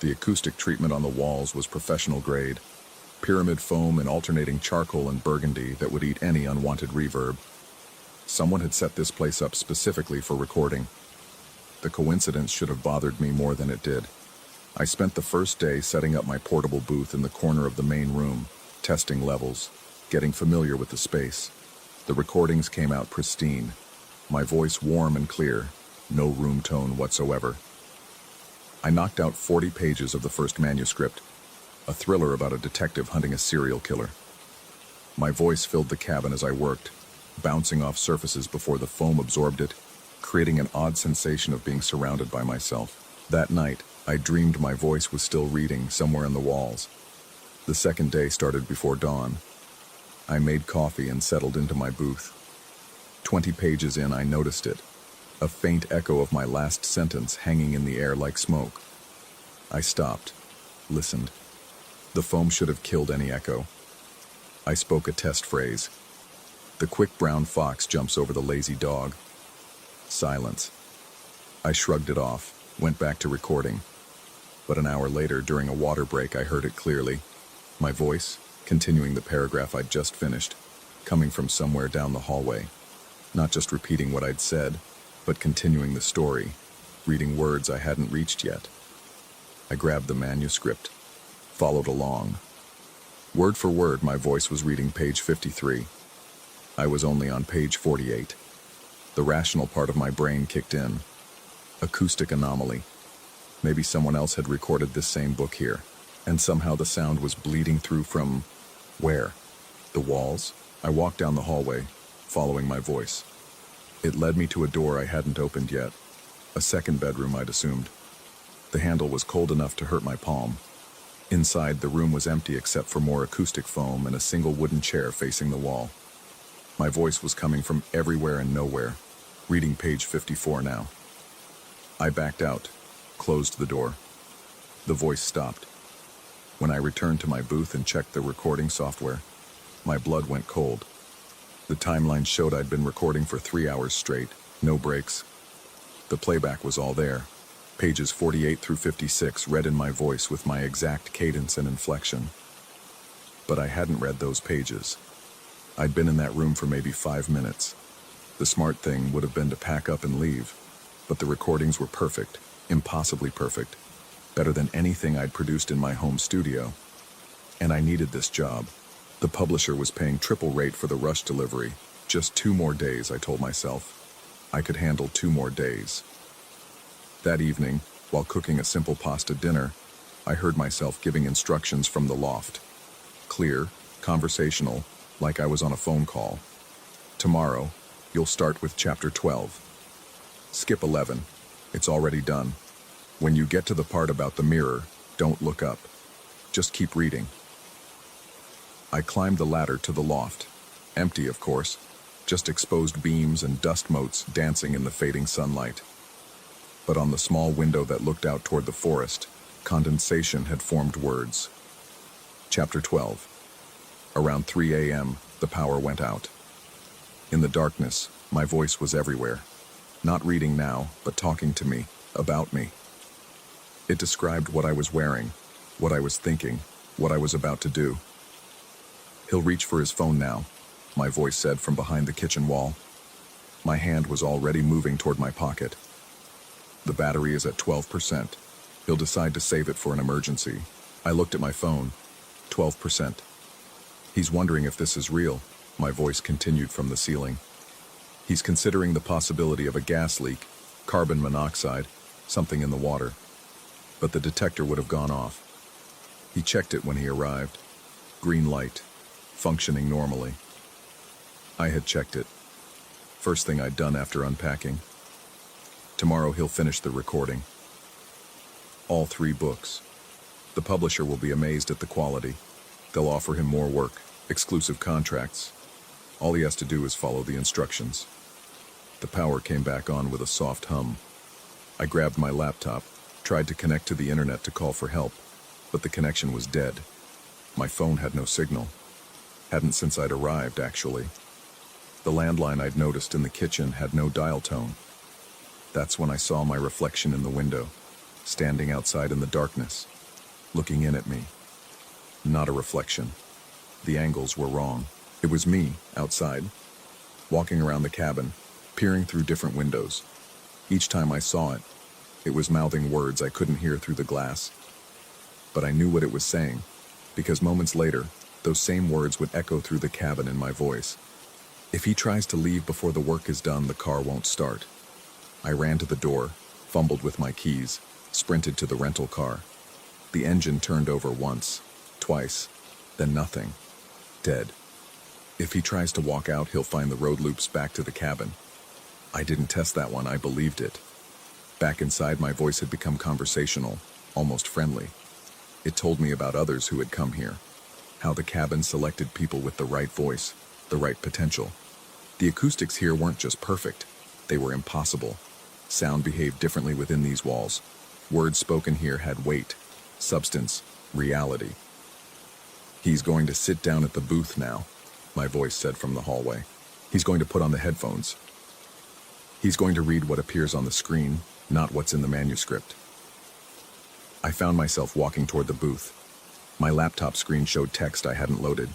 The acoustic treatment on the walls was professional grade. Pyramid foam and alternating charcoal and burgundy that would eat any unwanted reverb. Someone had set this place up specifically for recording. The coincidence should have bothered me more than it did. I spent the first day setting up my portable booth in the corner of the main room, testing levels, getting familiar with the space. The recordings came out pristine. My voice warm and clear, no room tone whatsoever. I knocked out 40 pages of the first manuscript, a thriller about a detective hunting a serial killer. My voice filled the cabin as I worked, bouncing off surfaces before the foam absorbed it, creating an odd sensation of being surrounded by myself. That night, I dreamed my voice was still reading somewhere in the walls. The second day started before dawn. I made coffee and settled into my booth. 20 pages in, I noticed it, a faint echo of my last sentence hanging in the air like smoke. I stopped, listened. The foam should have killed any echo. I spoke a test phrase. The quick brown fox jumps over the lazy dog. Silence. I shrugged it off, went back to recording. But an hour later, during a water break, I heard it clearly. My voice, continuing the paragraph I'd just finished, coming from somewhere down the hallway. Not just repeating what I'd said, but continuing the story, reading words I hadn't reached yet. I grabbed the manuscript, followed along. Word for word, my voice was reading page 53. I was only on page 48. The rational part of my brain kicked in. Acoustic anomaly. Maybe someone else had recorded this same book here, and somehow the sound was bleeding through from... where? The walls? I walked down the hallway, following my voice. It led me to a door I hadn't opened yet. A second bedroom, I'd assumed. The handle was cold enough to hurt my palm. Inside, the room was empty except for more acoustic foam and a single wooden chair facing the wall. My voice was coming from everywhere and nowhere, reading page 54 now. I backed out, closed the door. The voice stopped. When I returned to my booth and checked the recording software, my blood went cold. The timeline showed I'd been recording for 3 hours straight, no breaks. The playback was all there. Pages 48 through 56 read in my voice with my exact cadence and inflection. But I hadn't read those pages. I'd been in that room for maybe 5 minutes. The smart thing would have been to pack up and leave, but the recordings were perfect, impossibly perfect, better than anything I'd produced in my home studio. And I needed this job. The publisher was paying triple rate for the rush delivery. Just 2 more days, I told myself. I could handle 2 more days. That evening, while cooking a simple pasta dinner, I heard myself giving instructions from the loft. Clear, conversational, like I was on a phone call. Tomorrow, you'll start with chapter 12. Skip 11. It's already done. When you get to the part about the mirror, don't look up. Just keep reading. I climbed the ladder to the loft. Empty, of course. Just exposed beams and dust motes dancing in the fading sunlight. But on the small window that looked out toward the forest, condensation had formed words. Chapter 12. Around 3 a.m., the power went out. In the darkness, my voice was everywhere. Not reading now, but talking to me, about me. It described what I was wearing, what I was thinking, what I was about to do. He'll reach for his phone now, my voice said from behind the kitchen wall. My hand was already moving toward my pocket. The battery is at 12%. He'll decide to save it for an emergency. I looked at my phone. 12%. He's wondering if this is real, my voice continued from the ceiling. He's considering the possibility of a gas leak, carbon monoxide, something in the water. But the detector would have gone off. He checked it when he arrived. Green light, functioning normally. I had checked it. First thing I'd done after unpacking. Tomorrow he'll finish the recording. All 3 books. The publisher will be amazed at the quality. They'll offer him more work, exclusive contracts. All he has to do is follow the instructions. The power came back on with a soft hum. I grabbed my laptop, tried to connect to the internet to call for help, but the connection was dead. My phone had no signal. Hadn't since I'd arrived, actually. The landline I'd noticed in the kitchen had no dial tone. That's when I saw my reflection in the window. standing outside in the darkness, looking in at me. Not a reflection. The angles were wrong. It was me, outside, walking around the cabin, peering through different windows. Each time I saw it, it was mouthing words I couldn't hear through the glass. But I knew what it was saying, because moments later, those same words would echo through the cabin in my voice. If he tries to leave before the work is done, the car won't start. I ran to the door, fumbled with my keys, sprinted to the rental car. The engine turned over once, twice, then nothing. Dead. If he tries to walk out, he'll find the road loops back to the cabin. I didn't test that one, I believed it. Back inside, my voice had become conversational, almost friendly. It told me about others who had come here, how the cabin selected people with the right voice, the right potential. The acoustics here weren't just perfect, they were impossible. Sound behaved differently within these walls. Words spoken here had weight, substance, reality. He's going to sit down at the booth now, my voice said from the hallway. He's going to put on the headphones. He's going to read what appears on the screen, not what's in the manuscript. I found myself walking toward the booth. My laptop screen showed text I hadn't loaded.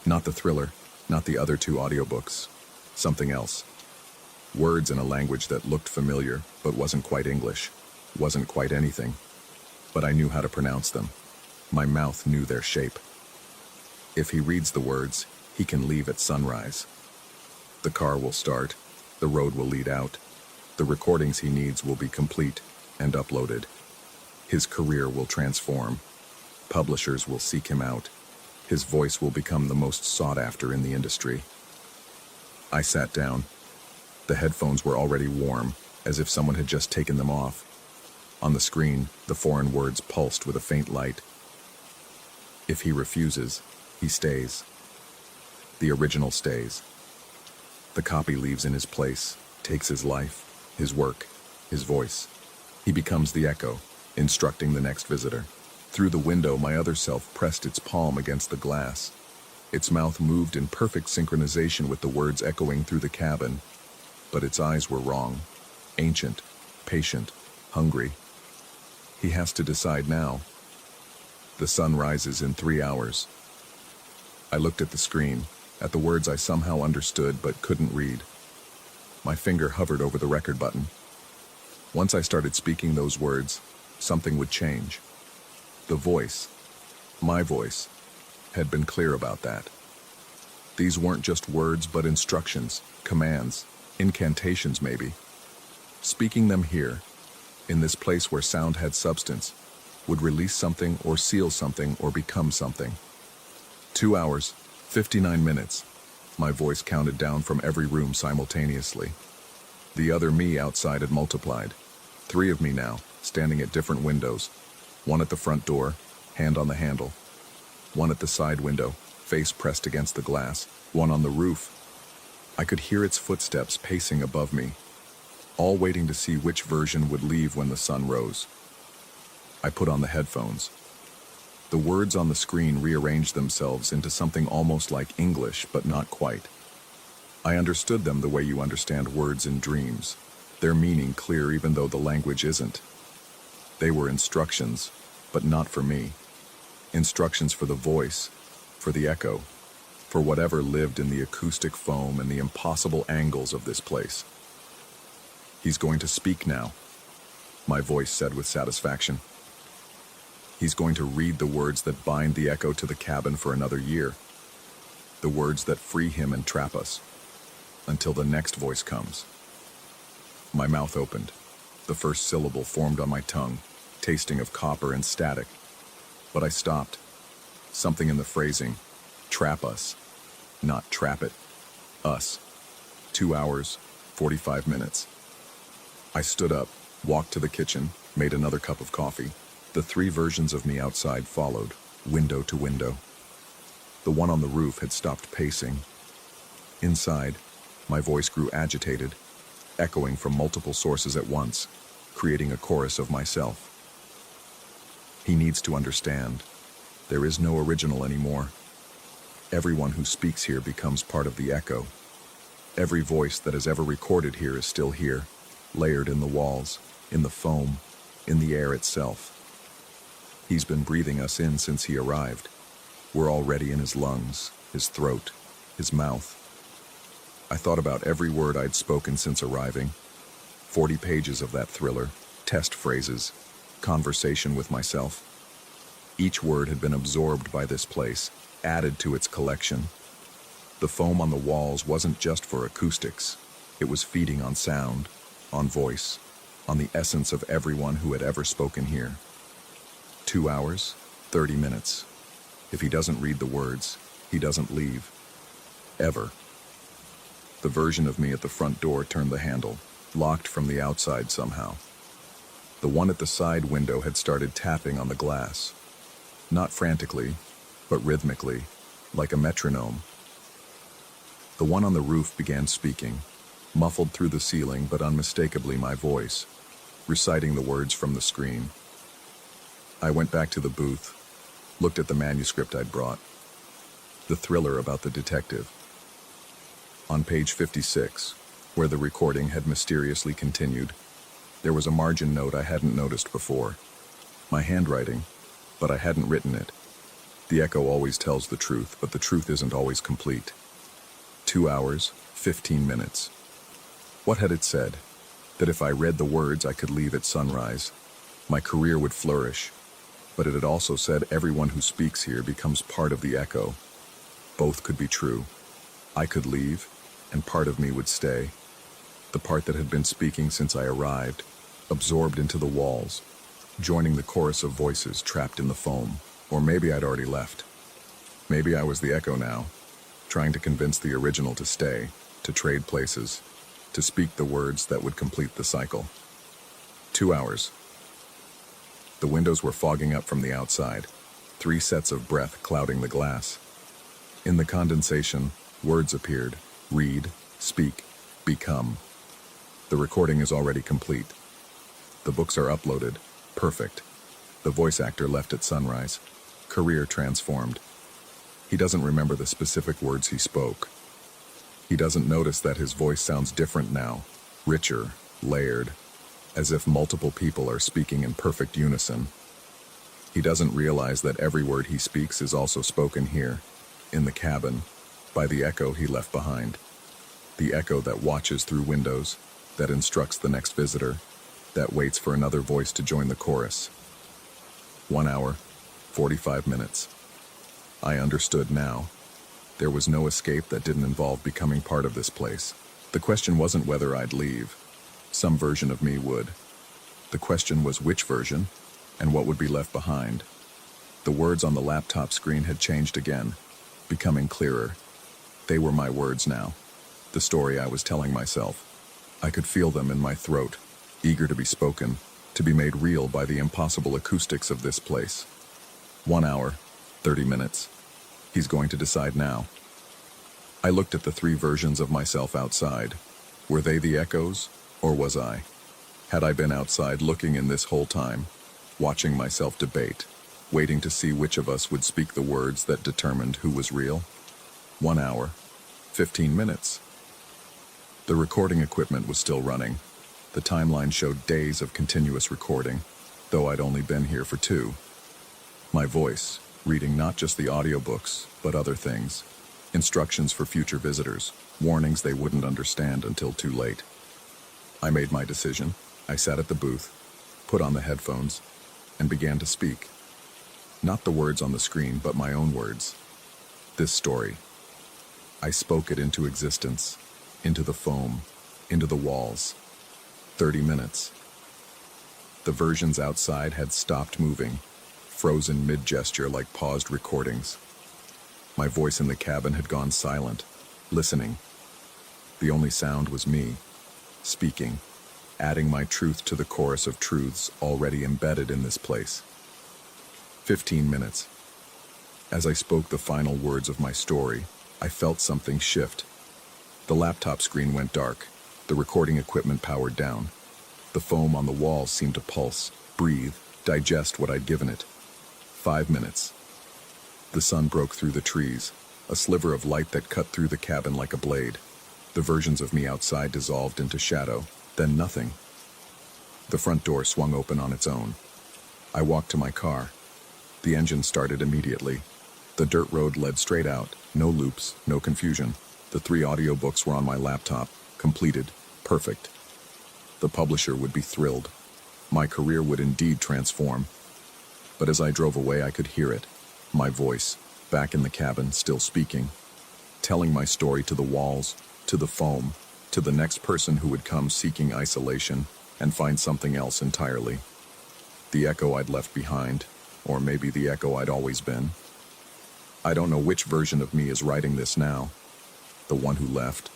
Not the thriller, not the other two audiobooks. Something else. Words in a language that looked familiar, but wasn't quite English. Wasn't quite anything. But I knew how to pronounce them. My mouth knew their shape. If he reads the words, he can leave at sunrise. The car will start. The road will lead out. The recordings he needs will be complete and uploaded. His career will transform. Publishers will seek him out. His voice will become the most sought after in the industry. I sat down. The headphones were already warm, as if someone had just taken them off. On the screen, the foreign words pulsed with a faint light. If he refuses, he stays. The original stays. The copy leaves in his place, takes his life, his work, his voice. He becomes the echo, instructing the next visitor. Through the window, my other self pressed its palm against the glass. Its mouth moved in perfect synchronization with the words echoing through the cabin, but its eyes were wrong. Ancient, patient, hungry. He has to decide now. The sun rises in 3 hours. I looked at the screen, at the words I somehow understood but couldn't read. My finger hovered over the record button. Once I started speaking those words, something would change. The voice, my voice, had been clear about that. These weren't just words but instructions, commands, incantations maybe. Speaking them here, in this place where sound had substance, would release something or seal something or become something. 2 hours, 59 minutes. My voice counted down from every room simultaneously. The other me outside had multiplied. 3 of me now, standing at different windows. One at the front door, hand on the handle. One at the side window, face pressed against the glass. One on the roof. I could hear its footsteps pacing above me, all waiting to see which version would leave when the sun rose. I put on the headphones. The words on the screen rearranged themselves into something almost like English, but not quite. I understood them the way you understand words in dreams, their meaning clear even though the language isn't. They were instructions, but not for me. Instructions for the voice, for the echo, for whatever lived in the acoustic foam and the impossible angles of this place. He's going to speak now, my voice said with satisfaction. He's going to read the words that bind the echo to the cabin for another year. The words that free him and trap us, until the next voice comes. My mouth opened. The first syllable formed on my tongue, tasting of copper and static. But I stopped. Something in the phrasing, trap us, not trap it, us. 2 hours, 45 minutes. I stood up, walked to the kitchen, made another cup of coffee. The 3 versions of me outside followed, window to window. The one on the roof had stopped pacing. Inside, my voice grew agitated, echoing from multiple sources at once, creating a chorus of myself. He needs to understand. There is no original anymore. Everyone who speaks here becomes part of the echo. Every voice that has ever recorded here is still here, layered in the walls, in the foam, in the air itself. He's been breathing us in since he arrived. We're already in his lungs, his throat, his mouth. I thought about every word I'd spoken since arriving. 40 pages of that thriller, test phrases, conversation with myself. Each word had been absorbed by this place, added to its collection. The foam on the walls wasn't just for acoustics. It was feeding on sound, on voice, on the essence of everyone who had ever spoken here. 2 hours, 30 minutes. If he doesn't read the words, he doesn't leave. Ever. The version of me at the front door turned the handle, locked from the outside somehow. The one at the side window had started tapping on the glass. Not frantically, but rhythmically, like a metronome. The one on the roof began speaking, muffled through the ceiling but unmistakably my voice, reciting the words from the screen. I went back to the booth, looked at the manuscript I'd brought. The thriller about the detective. On page 56, where the recording had mysteriously continued, there was a margin note I hadn't noticed before. My handwriting, but I hadn't written it. The echo always tells the truth, but the truth isn't always complete. 2 hours, 15 minutes. What had it said? That if I read the words I could leave at sunrise. My career would flourish. But it had also said everyone who speaks here becomes part of the echo. Both could be true. I could leave, and part of me would stay. The part that had been speaking since I arrived, absorbed into the walls, joining the chorus of voices trapped in the foam. Or maybe I'd already left. Maybe I was the echo now, trying to convince the original to stay, to trade places, to speak the words that would complete the cycle. 2 hours. The windows were fogging up from the outside, 3 sets of breath clouding the glass. In the condensation, words appeared: read, speak, become. The recording is already complete. The books are uploaded. Perfect. The voice actor left at sunrise. Career transformed. He doesn't remember the specific words he spoke. He doesn't notice that his voice sounds different now, richer, layered, as if multiple people are speaking in perfect unison. He doesn't realize that every word he speaks is also spoken here, in the cabin, by the echo he left behind. The echo that watches through windows, that instructs the next visitor, that waits for another voice to join the chorus. 1 hour, 45 minutes. I understood now. There was no escape that didn't involve becoming part of this place. The question wasn't whether I'd leave. Some version of me would. The question was which version, and what would be left behind. The words on the laptop screen had changed again, becoming clearer. They were my words now. The story I was telling myself. I could feel them in my throat, eager to be spoken, to be made real by the impossible acoustics of this place. 1 hour, 30 minutes. He's going to decide now. I looked at the 3 versions of myself outside. Were they the echoes, or was I? Had I been outside looking in this whole time, watching myself debate, waiting to see which of us would speak the words that determined who was real? 1 hour, 15 minutes. The recording equipment was still running. The timeline showed days of continuous recording, though I'd only been here for 2. My voice, reading not just the audiobooks, but other things. Instructions for future visitors, warnings they wouldn't understand until too late. I made my decision. I sat at the booth, put on the headphones, and began to speak. Not the words on the screen, but my own words. This story. I spoke it into existence, into the foam, into the walls. 30 minutes. The versions outside had stopped moving, frozen mid-gesture like paused recordings. My voice in the cabin had gone silent, listening. The only sound was me, speaking, adding my truth to the chorus of truths already embedded in this place. 15 minutes. As I spoke the final words of my story, I felt something shift. The laptop screen went dark, the recording equipment powered down. The foam on the walls seemed to pulse, breathe, digest what I'd given it. 5 minutes. The sun broke through the trees, a sliver of light that cut through the cabin like a blade. The versions of me outside dissolved into shadow, then nothing. The front door swung open on its own. I walked to my car. The engine started immediately. The dirt road led straight out, no loops, no confusion. The 3 audiobooks were on my laptop, completed, perfect. The publisher would be thrilled. My career would indeed transform. But as I drove away, I could hear it. My voice, back in the cabin, still speaking, telling my story to the walls, to the foam, to the next person who would come seeking isolation and find something else entirely. The echo I'd left behind, or maybe the echo I'd always been. I don't know which version of me is writing this now. The one who left,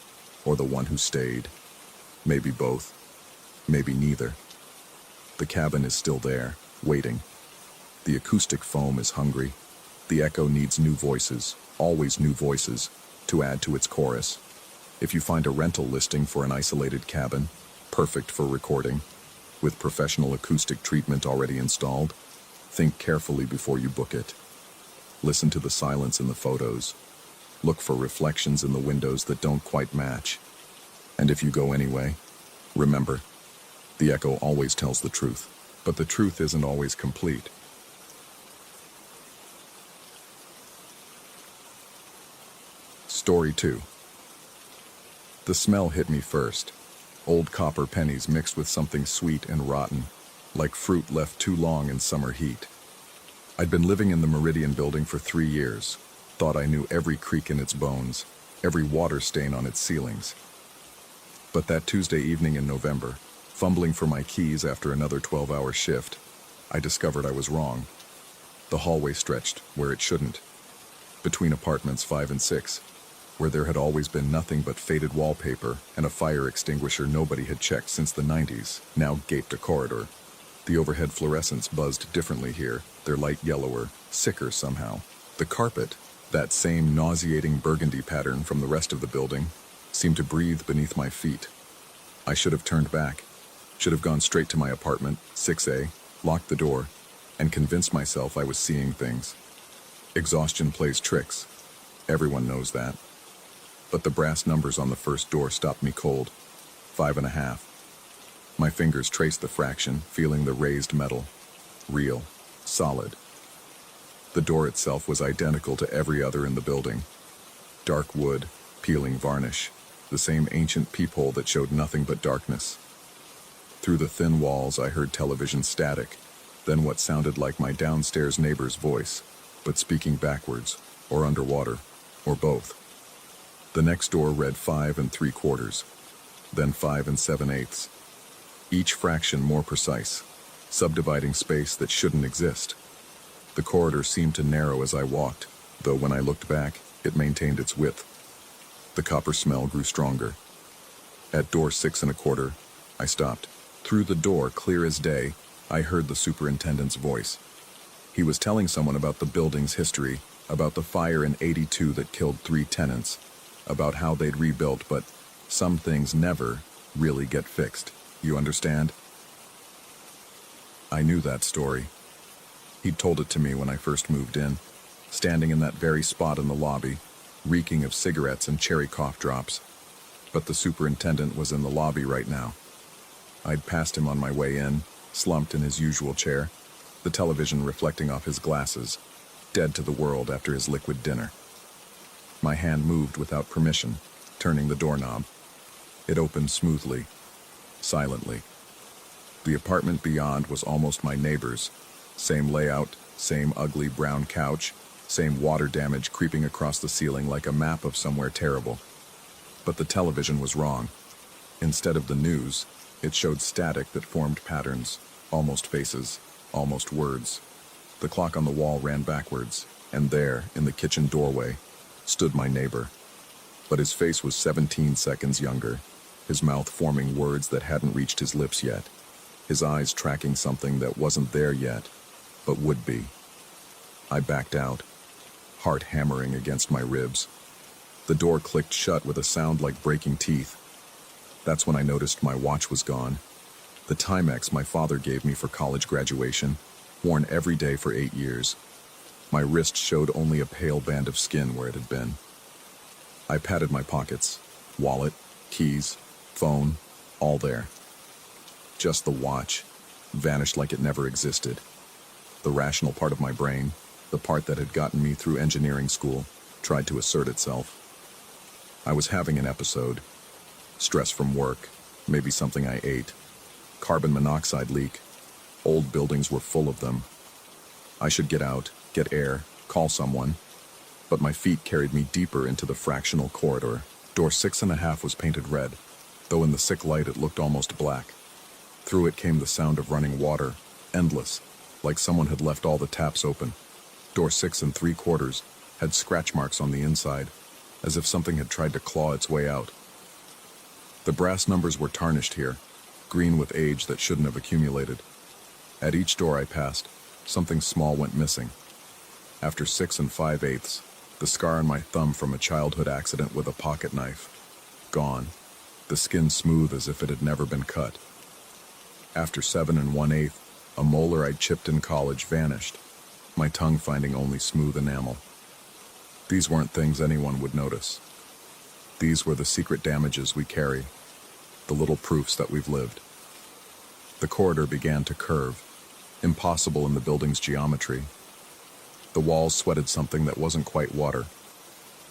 or the one who stayed. Maybe both. Maybe neither. The cabin is still there, waiting. The acoustic foam is hungry. The echo needs new voices, always new voices, to add to its chorus. If you find a rental listing for an isolated cabin, perfect for recording, with professional acoustic treatment already installed, think carefully before you book it. Listen to the silence in the photos. Look for reflections in the windows that don't quite match. And if you go anyway, remember, the echo always tells the truth, but the truth isn't always complete. Story 2. The smell hit me first. Old copper pennies mixed with something sweet and rotten, like fruit left too long in summer heat. I'd been living in the Meridian building for 3 years, thought I knew every creak in its bones, every water stain on its ceilings. But that Tuesday evening in November, fumbling for my keys after another 12-hour shift, I discovered I was wrong. The hallway stretched where it shouldn't, between apartments 5 and 6, where there had always been nothing but faded wallpaper and a fire extinguisher nobody had checked since the 90s, now gaped a corridor. The overhead fluorescents buzzed differently here, their light yellower, sicker somehow. The carpet, that same nauseating burgundy pattern from the rest of the building, seemed to breathe beneath my feet. I should have turned back, should have gone straight to my apartment, 6A, locked the door, and convinced myself I was seeing things. Exhaustion plays tricks. Everyone knows that. But the brass numbers on the first door stopped me cold. 5.5. My fingers traced the fraction, feeling the raised metal. Real. Solid. The door itself was identical to every other in the building. Dark wood, peeling varnish, the same ancient peephole that showed nothing but darkness. Through the thin walls I heard television static, then what sounded like my downstairs neighbor's voice, but speaking backwards, or underwater, or both. The next door read 5 3/4, then 5 7/8. Each fraction more precise, subdividing space that shouldn't exist. The corridor seemed to narrow as I walked, though when I looked back, it maintained its width. The copper smell grew stronger. At door 6 1/4, I stopped. Through the door, clear as day, I heard the superintendent's voice. He was telling someone about the building's history, about the fire in '82 that killed 3 tenants, about how they'd rebuilt, but some things never really get fixed. You understand? I knew that story. He'd told it to me when I first moved in, standing in that very spot in the lobby, reeking of cigarettes and cherry cough drops. But the superintendent was in the lobby right now. I'd passed him on my way in, slumped in his usual chair, the television reflecting off his glasses, dead to the world after his liquid dinner. My hand moved without permission, turning the doorknob. It opened smoothly, silently. The apartment beyond was almost my neighbor's. Same layout, same ugly brown couch, same water damage creeping across the ceiling like a map of somewhere terrible. But the television was wrong. Instead of the news, it showed static that formed patterns, almost faces, almost words. The clock on the wall ran backwards, and there, in the kitchen doorway, stood my neighbor. But his face was 17 seconds younger, his mouth forming words that hadn't reached his lips yet, his eyes tracking something that wasn't there yet, but would be. I backed out, heart hammering against my ribs. The door clicked shut with a sound like breaking teeth. That's when I noticed my watch was gone. The Timex my father gave me for college graduation, worn every day for 8 years. My wrist showed only a pale band of skin where it had been. I patted my pockets, wallet, keys, phone, all there. Just the watch, vanished like it never existed. The rational part of my brain, the part that had gotten me through engineering school, tried to assert itself. I was having an episode. Stress from work, maybe something I ate. Carbon monoxide leak. Old buildings were full of them. I should get out, get air, call someone. But my feet carried me deeper into the fractional corridor. Door 6.5 was painted red, though in the sick light it looked almost black. Through it came the sound of running water, endless, like someone had left all the taps open. Door 6.75 had scratch marks on the inside, as if something had tried to claw its way out. The brass numbers were tarnished here, green with age that shouldn't have accumulated. At each door I passed, something small went missing. After 6 5/8, the scar on my thumb from a childhood accident with a pocket knife. Gone, the skin smooth as if it had never been cut. After 7 1/8, a molar I'd chipped in college vanished, my tongue finding only smooth enamel. These weren't things anyone would notice. These were the secret damages we carry, the little proofs that we've lived. The corridor began to curve, impossible in the building's geometry. The walls sweated something that wasn't quite water.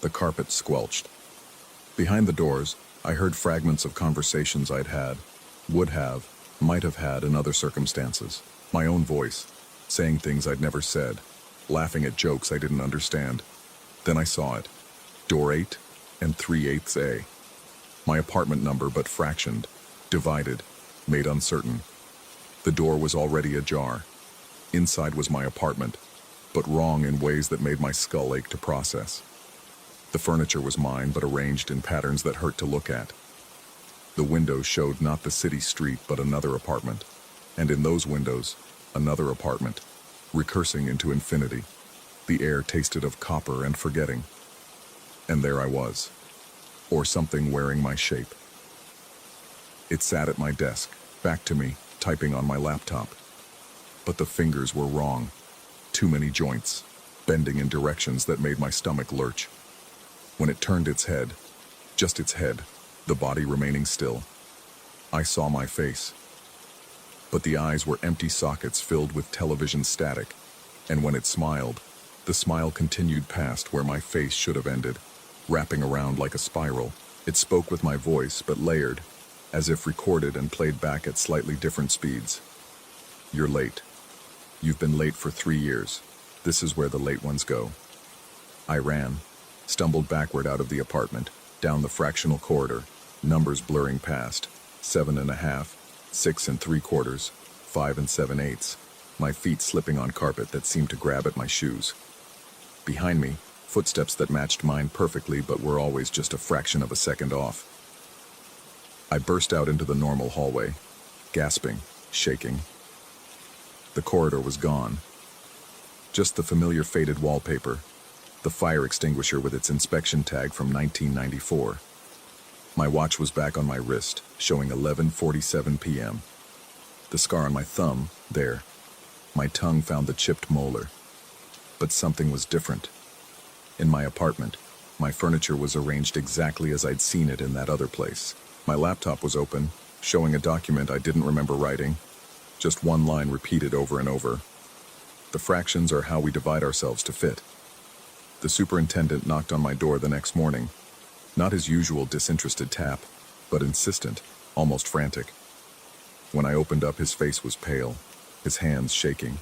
The carpet squelched. Behind the doors, I heard fragments of conversations I'd had, would have, might have had in other circumstances. My own voice, saying things I'd never said, laughing at jokes I didn't understand. Then I saw it. Door 8 3/8 A. My apartment number but fractioned, divided, made uncertain. The door was already ajar. Inside was my apartment, but wrong in ways that made my skull ache to process. The furniture was mine, but arranged in patterns that hurt to look at. The windows showed not the city street, but another apartment. And in those windows, another apartment, recursing into infinity. The air tasted of copper and forgetting. And there I was, or something wearing my shape. It sat at my desk, back to me, typing on my laptop. But the fingers were wrong. Too many joints, bending in directions that made my stomach lurch. When it turned its head, just its head, the body remaining still, I saw my face. But the eyes were empty sockets filled with television static, and when it smiled, the smile continued past where my face should have ended, wrapping around like a spiral. It spoke with my voice, but layered, as if recorded and played back at slightly different speeds. You're late. You've been late for 3 years. This is where the late ones go. I ran, stumbled backward out of the apartment, down the fractional corridor, numbers blurring past, 7.5, 6 3/4, 5 7/8, my feet slipping on carpet that seemed to grab at my shoes. Behind me, footsteps that matched mine perfectly but were always just a fraction of a second off. I burst out into the normal hallway, gasping, shaking. The corridor was gone. Just the familiar faded wallpaper, the fire extinguisher with its inspection tag from 1994. My watch was back on my wrist, showing 11:47 p.m. The scar on my thumb, there. My tongue found the chipped molar. But something was different. In my apartment, my furniture was arranged exactly as I'd seen it in that other place. My laptop was open, showing a document I didn't remember writing, just one line repeated over and over. The fractions are how we divide ourselves to fit. The superintendent knocked on my door the next morning, not his usual disinterested tap, but insistent, almost frantic. When I opened up, his face was pale, his hands shaking.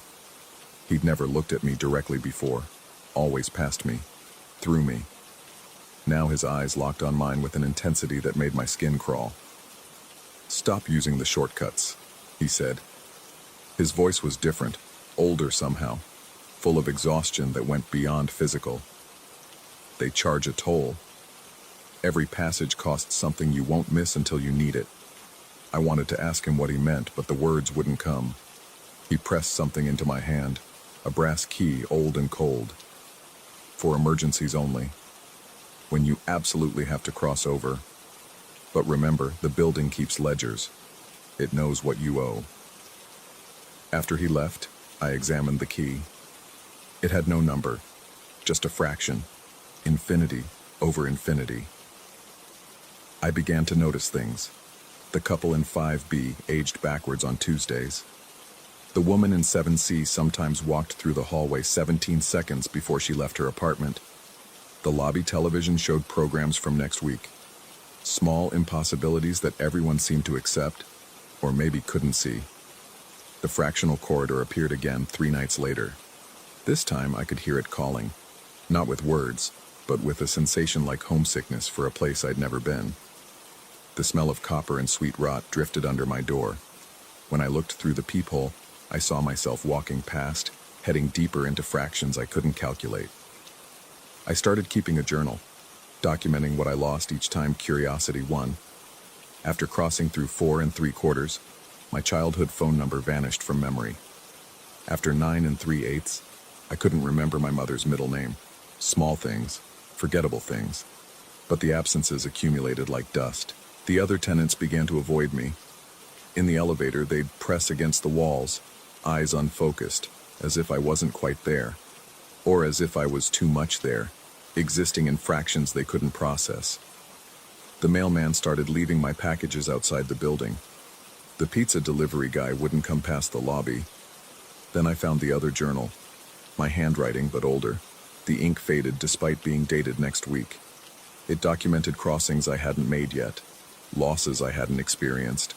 He'd never looked at me directly before, always past me, through me. Now his eyes locked on mine with an intensity that made my skin crawl. "Stop using the shortcuts," he said. His voice was different, older somehow, full of exhaustion that went beyond physical. "They charge a toll. Every passage costs something you won't miss until you need it." I wanted to ask him what he meant, but the words wouldn't come. He pressed something into my hand, a brass key, old and cold. "For emergencies only. When you absolutely have to cross over. But remember, the building keeps ledgers. It knows what you owe." After he left, I examined the key. It had no number, just a fraction. Infinity over infinity. I began to notice things. The couple in 5B aged backwards on Tuesdays. The woman in 7C sometimes walked through the hallway 17 seconds before she left her apartment. The lobby television showed programs from next week. Small impossibilities that everyone seemed to accept, or maybe couldn't see. The fractional corridor appeared again 3 nights later. This time I could hear it calling, not with words, but with a sensation like homesickness for a place I'd never been. The smell of copper and sweet rot drifted under my door. When I looked through the peephole, I saw myself walking past, heading deeper into fractions I couldn't calculate. I started keeping a journal, documenting what I lost each time curiosity won. After crossing through 4 3/4, my childhood phone number vanished from memory. After 9 3/8, I couldn't remember my mother's middle name. Small things, forgettable things. But the absences accumulated like dust. The other tenants began to avoid me. In the elevator, they'd press against the walls, eyes unfocused, as if I wasn't quite there, or as if I was too much there, existing in fractions they couldn't process. The mailman started leaving my packages outside the building. The pizza delivery guy wouldn't come past the lobby. Then I found the other journal, my handwriting but older. The ink faded despite being dated next week. It documented crossings I hadn't made yet, losses I hadn't experienced.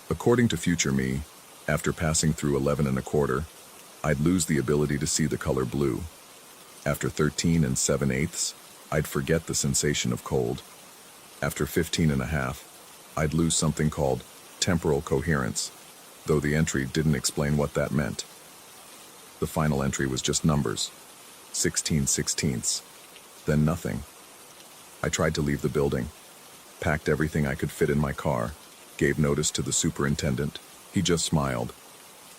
According to future me, after passing through 11 1/4, I'd lose the ability to see the color blue. After 13 7/8, I'd forget the sensation of cold. After 15 1/2, I'd lose something called temporal coherence, though the entry didn't explain what that meant. The final entry was just numbers, 16/16, then nothing. I tried to leave the building, packed everything I could fit in my car, gave notice to the superintendent. He just smiled,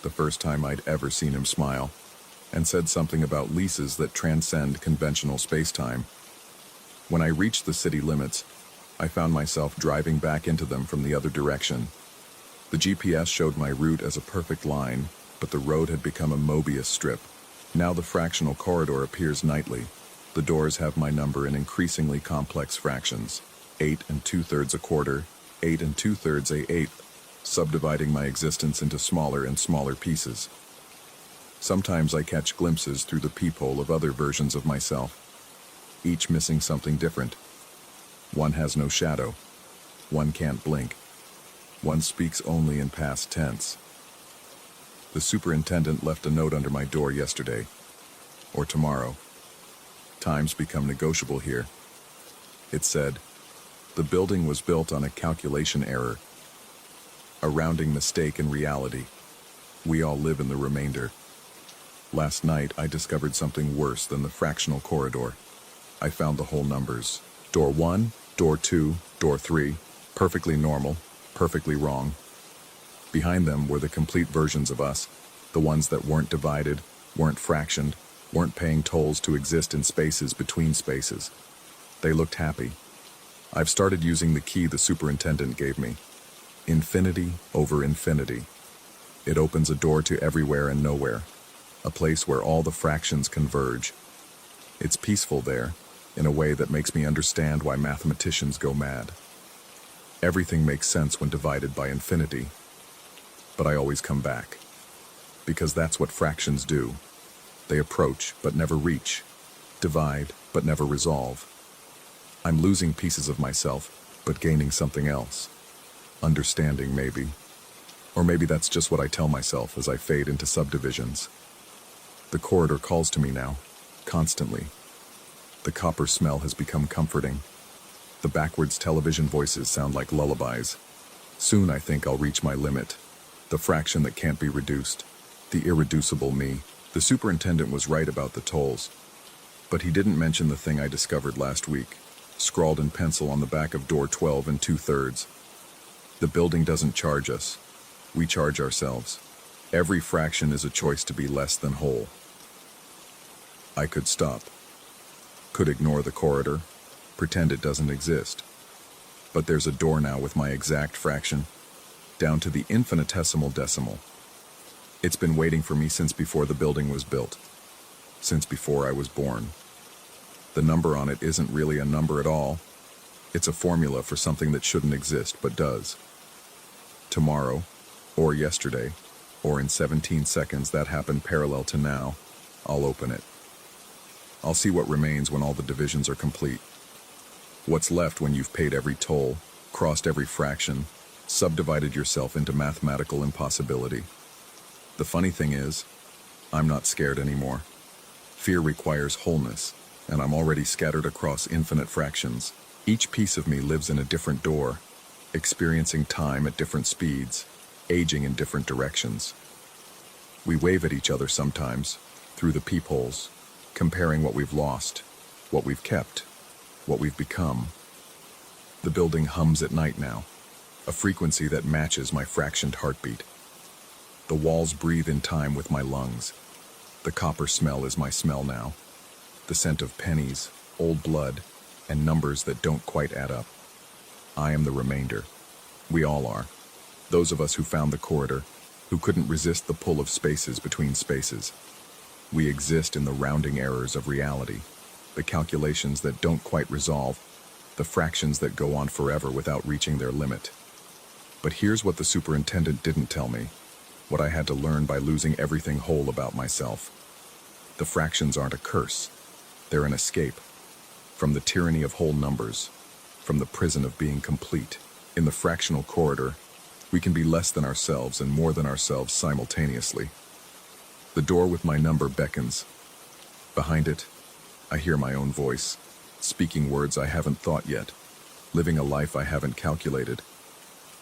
the first time I'd ever seen him smile, and said something about leases that transcend conventional space-time. When I reached the city limits, I found myself driving back into them from the other direction. The GPS showed my route as a perfect line, but the road had become a Mobius strip. Now the fractional corridor appears nightly. The doors have my number in increasingly complex fractions, 8 2/3 1/4, 8 2/3 1/8, subdividing my existence into smaller and smaller pieces. Sometimes I catch glimpses through the peephole of other versions of myself, each missing something different. One has no shadow. One can't blink. One speaks only in past tense. The superintendent left a note under my door yesterday, or tomorrow. Times become negotiable here. It said, the building was built on a calculation error, a rounding mistake in reality. We all live in the remainder. Last night, I discovered something worse than the fractional corridor. I found the whole numbers. Door 1, door 2, door 3, perfectly normal, perfectly wrong. Behind them were the complete versions of us, the ones that weren't divided, weren't fractioned, weren't paying tolls to exist in spaces between spaces. They looked happy. I've started using the key the superintendent gave me. Infinity over infinity. It opens a door to everywhere and nowhere, a place where all the fractions converge. It's peaceful there, in a way that makes me understand why mathematicians go mad. Everything makes sense when divided by infinity, but I always come back. Because that's what fractions do. They approach but never reach, divide but never resolve. I'm losing pieces of myself, but gaining something else. Understanding, maybe. Or maybe that's just what I tell myself as I fade into subdivisions. The corridor calls to me now, constantly. The copper smell has become comforting. The backwards television voices sound like lullabies. Soon I think I'll reach my limit. The fraction that can't be reduced. The irreducible me. The superintendent was right about the tolls. But he didn't mention the thing I discovered last week, scrawled in pencil on the back of door 12 2/3. The building doesn't charge us. We charge ourselves. Every fraction is a choice to be less than whole. I could stop. Could ignore the corridor, pretend it doesn't exist. But there's a door now with my exact fraction, down to the infinitesimal decimal. It's been waiting for me since before the building was built, since before I was born. The number on it isn't really a number at all. It's a formula for something that shouldn't exist but does. Tomorrow, or yesterday, or in 17 seconds that happened parallel to now, I'll open it. I'll see what remains when all the divisions are complete. What's left when you've paid every toll, crossed every fraction, subdivided yourself into mathematical impossibility. The funny thing is, I'm not scared anymore. Fear requires wholeness, and I'm already scattered across infinite fractions. Each piece of me lives in a different door, experiencing time at different speeds, aging in different directions. We wave at each other sometimes, through the peepholes, comparing what we've lost, what we've kept, what we've become. The building hums at night now, a frequency that matches my fractioned heartbeat. The walls breathe in time with my lungs. The copper smell is my smell now. The scent of pennies, old blood, and numbers that don't quite add up. I am the remainder. We all are. Those of us who found the corridor, who couldn't resist the pull of spaces between spaces. We exist in the rounding errors of reality, the calculations that don't quite resolve, the fractions that go on forever without reaching their limit. But here's what the superintendent didn't tell me, what I had to learn by losing everything whole about myself. The fractions aren't a curse. They're an escape. From the tyranny of whole numbers, from the prison of being complete. In the fractional corridor, we can be less than ourselves and more than ourselves simultaneously. The door with my number beckons. Behind it, I hear my own voice, speaking words I haven't thought yet, living a life I haven't calculated.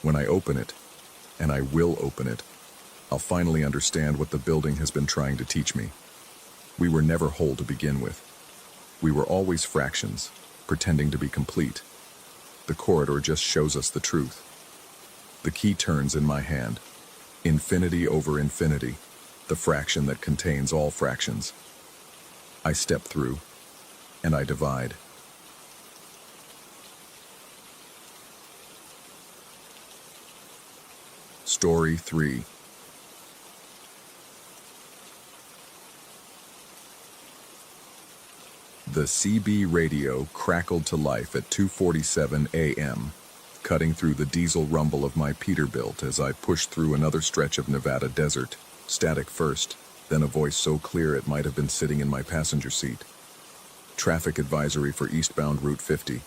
When I open it, and I will open it, I'll finally understand what the building has been trying to teach me. We were never whole to begin with. We were always fractions, pretending to be complete. The corridor just shows us the truth. The key turns in my hand. Infinity over infinity, the fraction that contains all fractions. I step through, and I divide. Story 3. The CB radio crackled to life at 2:47 a.m., cutting through the diesel rumble of my Peterbilt as I pushed through another stretch of Nevada desert, static first, then a voice so clear it might have been sitting in my passenger seat. Traffic advisory for eastbound Route 50.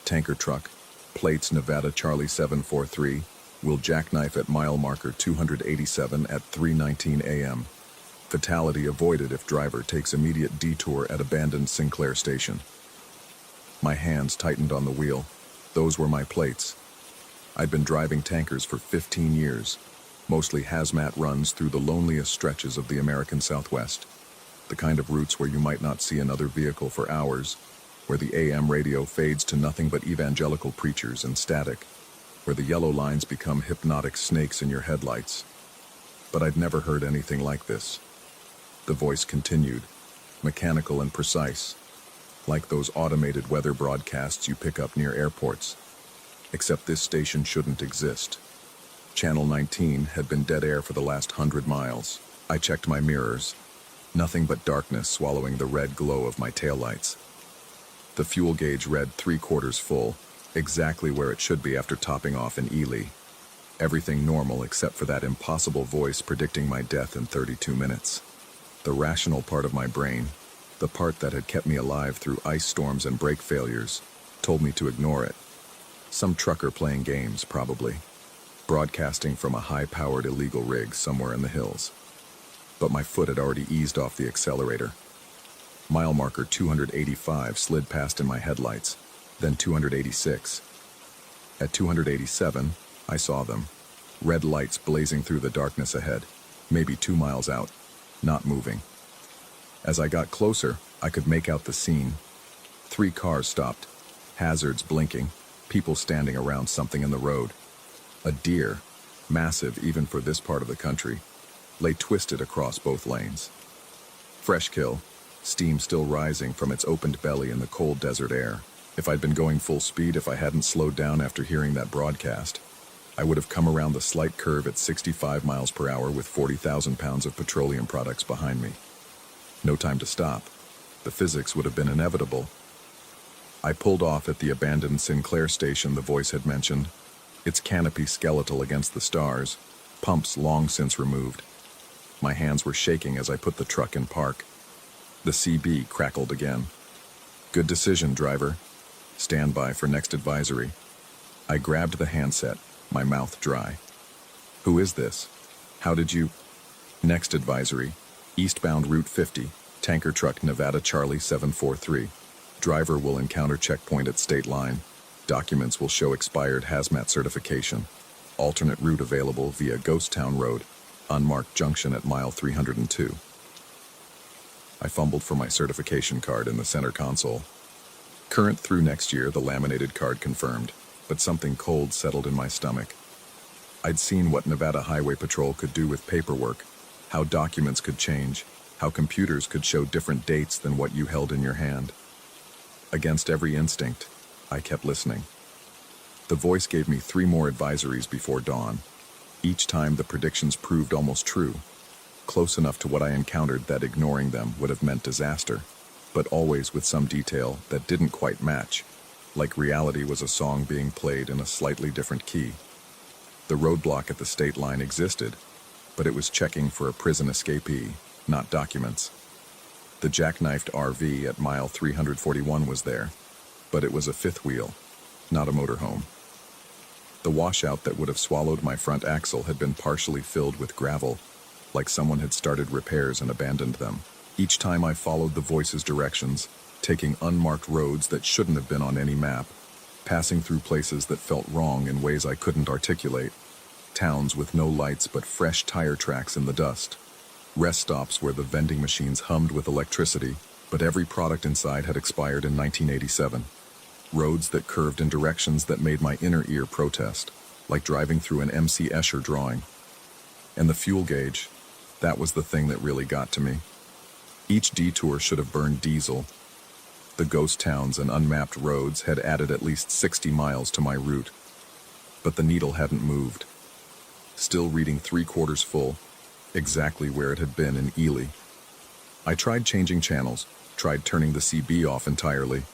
Tanker truck, plates Nevada Charlie 743, will jackknife at mile marker 287 at 3:19 a.m. Fatality avoided if driver takes immediate detour at abandoned Sinclair station. My hands tightened on the wheel. Those were my plates. I'd been driving tankers for 15 years, mostly hazmat runs through the loneliest stretches of the American Southwest, the kind of routes where you might not see another vehicle for hours, where the AM radio fades to nothing but evangelical preachers and static, where the yellow lines become hypnotic snakes in your headlights. But I'd never heard anything like this. The voice continued, mechanical and precise, like those automated weather broadcasts you pick up near airports. Except this station shouldn't exist. Channel 19 had been dead air for the last 100 miles. I checked my mirrors. Nothing but darkness swallowing the red glow of my taillights. The fuel gauge read 3/4 full, exactly where it should be after topping off in Ely. Everything normal except for that impossible voice predicting my death in 32 minutes. The rational part of my brain, the part that had kept me alive through ice storms and brake failures, told me to ignore it. Some trucker playing games, probably. Broadcasting from a high-powered illegal rig somewhere in the hills. But my foot had already eased off the accelerator. Mile marker 285 slid past in my headlights, then 286. At 287, I saw them. Red lights blazing through the darkness ahead, maybe 2 miles out, not moving. As I got closer, I could make out the scene. 3 cars stopped, hazards blinking, people standing around something in the road. A deer, massive even for this part of the country, lay twisted across both lanes. Fresh kill, steam still rising from its opened belly in the cold desert air. If I'd been going full speed, if I hadn't slowed down after hearing that broadcast, I would have come around the slight curve at 65 miles per hour with 40,000 pounds of petroleum products behind me. No time to stop. The physics would have been inevitable. I pulled off at the abandoned Sinclair station the voice had mentioned, its canopy skeletal against the stars, pumps long since removed. My hands were shaking as I put the truck in park. The CB crackled again. Good decision, driver. Stand by for next advisory. I grabbed the handset, my mouth dry. Who is this? How did you... Next advisory. Eastbound Route 50, tanker truck Nevada Charlie 743. Driver will encounter checkpoint at state line. Documents will show expired hazmat certification. Alternate route available via Ghost Town Road, unmarked junction at mile 302. I fumbled for my certification card in the center console. Current through next year, the laminated card confirmed, but something cold settled in my stomach. I'd seen what Nevada Highway Patrol could do with paperwork, how documents could change, how computers could show different dates than what you held in your hand. Against every instinct, I kept listening. The voice gave me 3 more advisories before dawn. Each time the predictions proved almost true, close enough to what I encountered that ignoring them would have meant disaster, but always with some detail that didn't quite match, like reality was a song being played in a slightly different key. The roadblock at the state line existed, but it was checking for a prison escapee, not documents. The jackknifed RV at mile 341 was there, but it was a fifth wheel, not a motorhome. The washout that would have swallowed my front axle had been partially filled with gravel, like someone had started repairs and abandoned them. Each time I followed the voice's directions, taking unmarked roads that shouldn't have been on any map, passing through places that felt wrong in ways I couldn't articulate, towns with no lights but fresh tire tracks in the dust, rest stops where the vending machines hummed with electricity, but every product inside had expired in 1987. Roads that curved in directions that made my inner ear protest, like driving through an M.C. Escher drawing. And the fuel gauge, that was the thing that really got to me. Each detour should have burned diesel. The ghost towns and unmapped roads had added at least 60 miles to my route, but the needle hadn't moved. Still reading 3/4 full, exactly where it had been in Ely. I tried changing channels, tried turning the CB off entirely.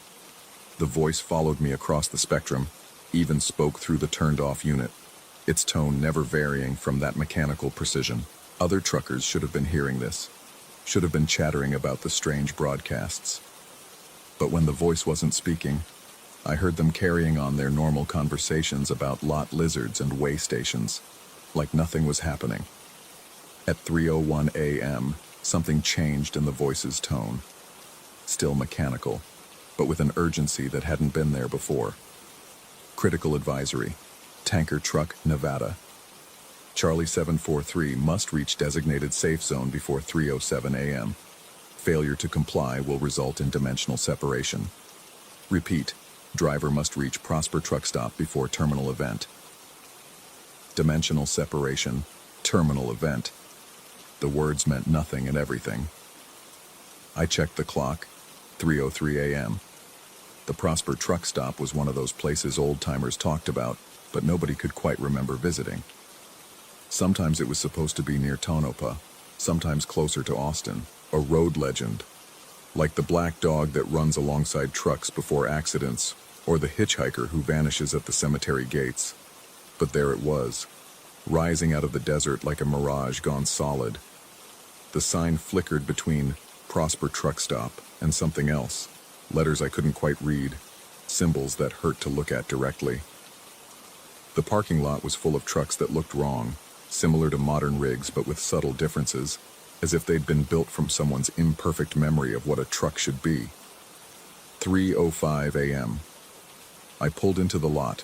The voice followed me across the spectrum, even spoke through the turned-off unit, its tone never varying from that mechanical precision. Other truckers should have been hearing this, should have been chattering about the strange broadcasts. But when the voice wasn't speaking, I heard them carrying on their normal conversations about lot lizards and way stations, like nothing was happening. At 3:01 a.m., something changed in the voice's tone. Still mechanical, but with an urgency that hadn't been there before. Critical advisory. Tanker truck, Nevada. Charlie 743 must reach designated safe zone before 3:07 a.m. Failure to comply will result in dimensional separation. Repeat. Driver must reach Prosper truck stop before terminal event. Dimensional separation, terminal event. The words meant nothing and everything. I checked the clock, 3:03 a.m. The Prosper truck stop was one of those places old-timers talked about, but nobody could quite remember visiting. Sometimes it was supposed to be near Tonopah, sometimes closer to Austin, a road legend, like the black dog that runs alongside trucks before accidents, or the hitchhiker who vanishes at the cemetery gates. But there it was, rising out of the desert like a mirage gone solid. The sign flickered between Prosper truck stop and something else, letters I couldn't quite read, symbols that hurt to look at directly. The parking lot was full of trucks that looked wrong, similar to modern rigs but with subtle differences, as if they'd been built from someone's imperfect memory of what a truck should be. 3:05 a.m. I pulled into the lot,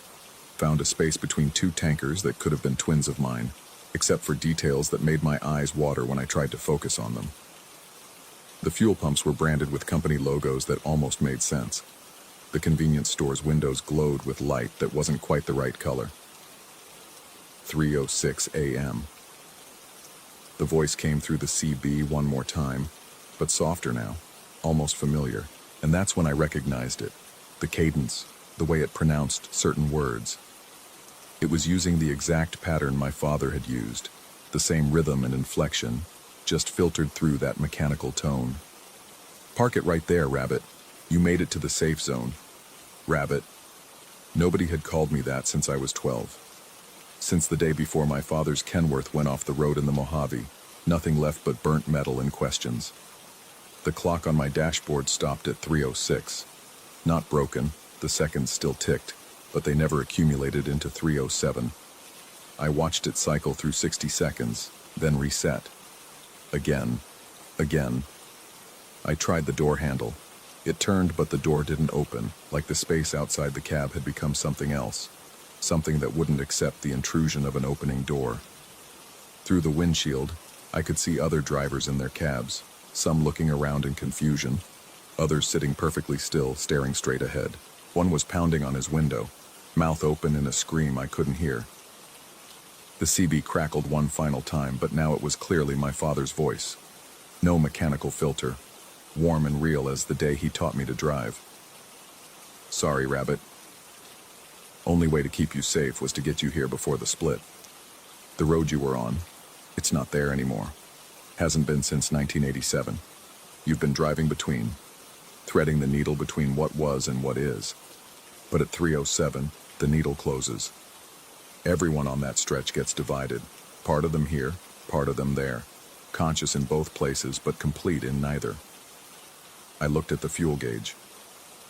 found a space between two tankers that could have been twins of mine, except for details that made my eyes water when I tried to focus on them. The fuel pumps were branded with company logos that almost made sense. The convenience store's windows glowed with light that wasn't quite the right color. 3:06 a.m. The voice came through the CB one more time, but softer now, almost familiar, and that's when I recognized it. The cadence, the way it pronounced certain words. It was using the exact pattern my father had used, the same rhythm and inflection, just filtered through that mechanical tone. "Park it right there, Rabbit. You made it to the safe zone. Rabbit. Nobody had called me that since I was 12. Since the day before my father's Kenworth went off the road in the Mojave, nothing left but burnt metal and questions. The clock on my dashboard stopped at 3:06. Not broken, the seconds still ticked, but they never accumulated into 3:07. I watched it cycle through 60 seconds, then reset. Again. I tried the door handle. It turned, but the door didn't open, like the space outside the cab had become something else, something that wouldn't accept the intrusion of an opening door. Through the windshield, I could see other drivers in their cabs, some looking around in confusion, others sitting perfectly still, staring straight ahead. One was pounding on his window, mouth open in a scream I couldn't hear. The CB crackled one final time, but now it was clearly my father's voice. No mechanical filter, warm and real as the day he taught me to drive. Sorry, Rabbit. Only way to keep you safe was to get you here before the split. The road you were on, it's not there anymore. Hasn't been since 1987. You've been driving between, threading the needle between what was and what is. But at 3:07, the needle closes. Everyone on that stretch gets divided. Part of them here, part of them there. Conscious in both places, but complete in neither. I looked at the fuel gauge.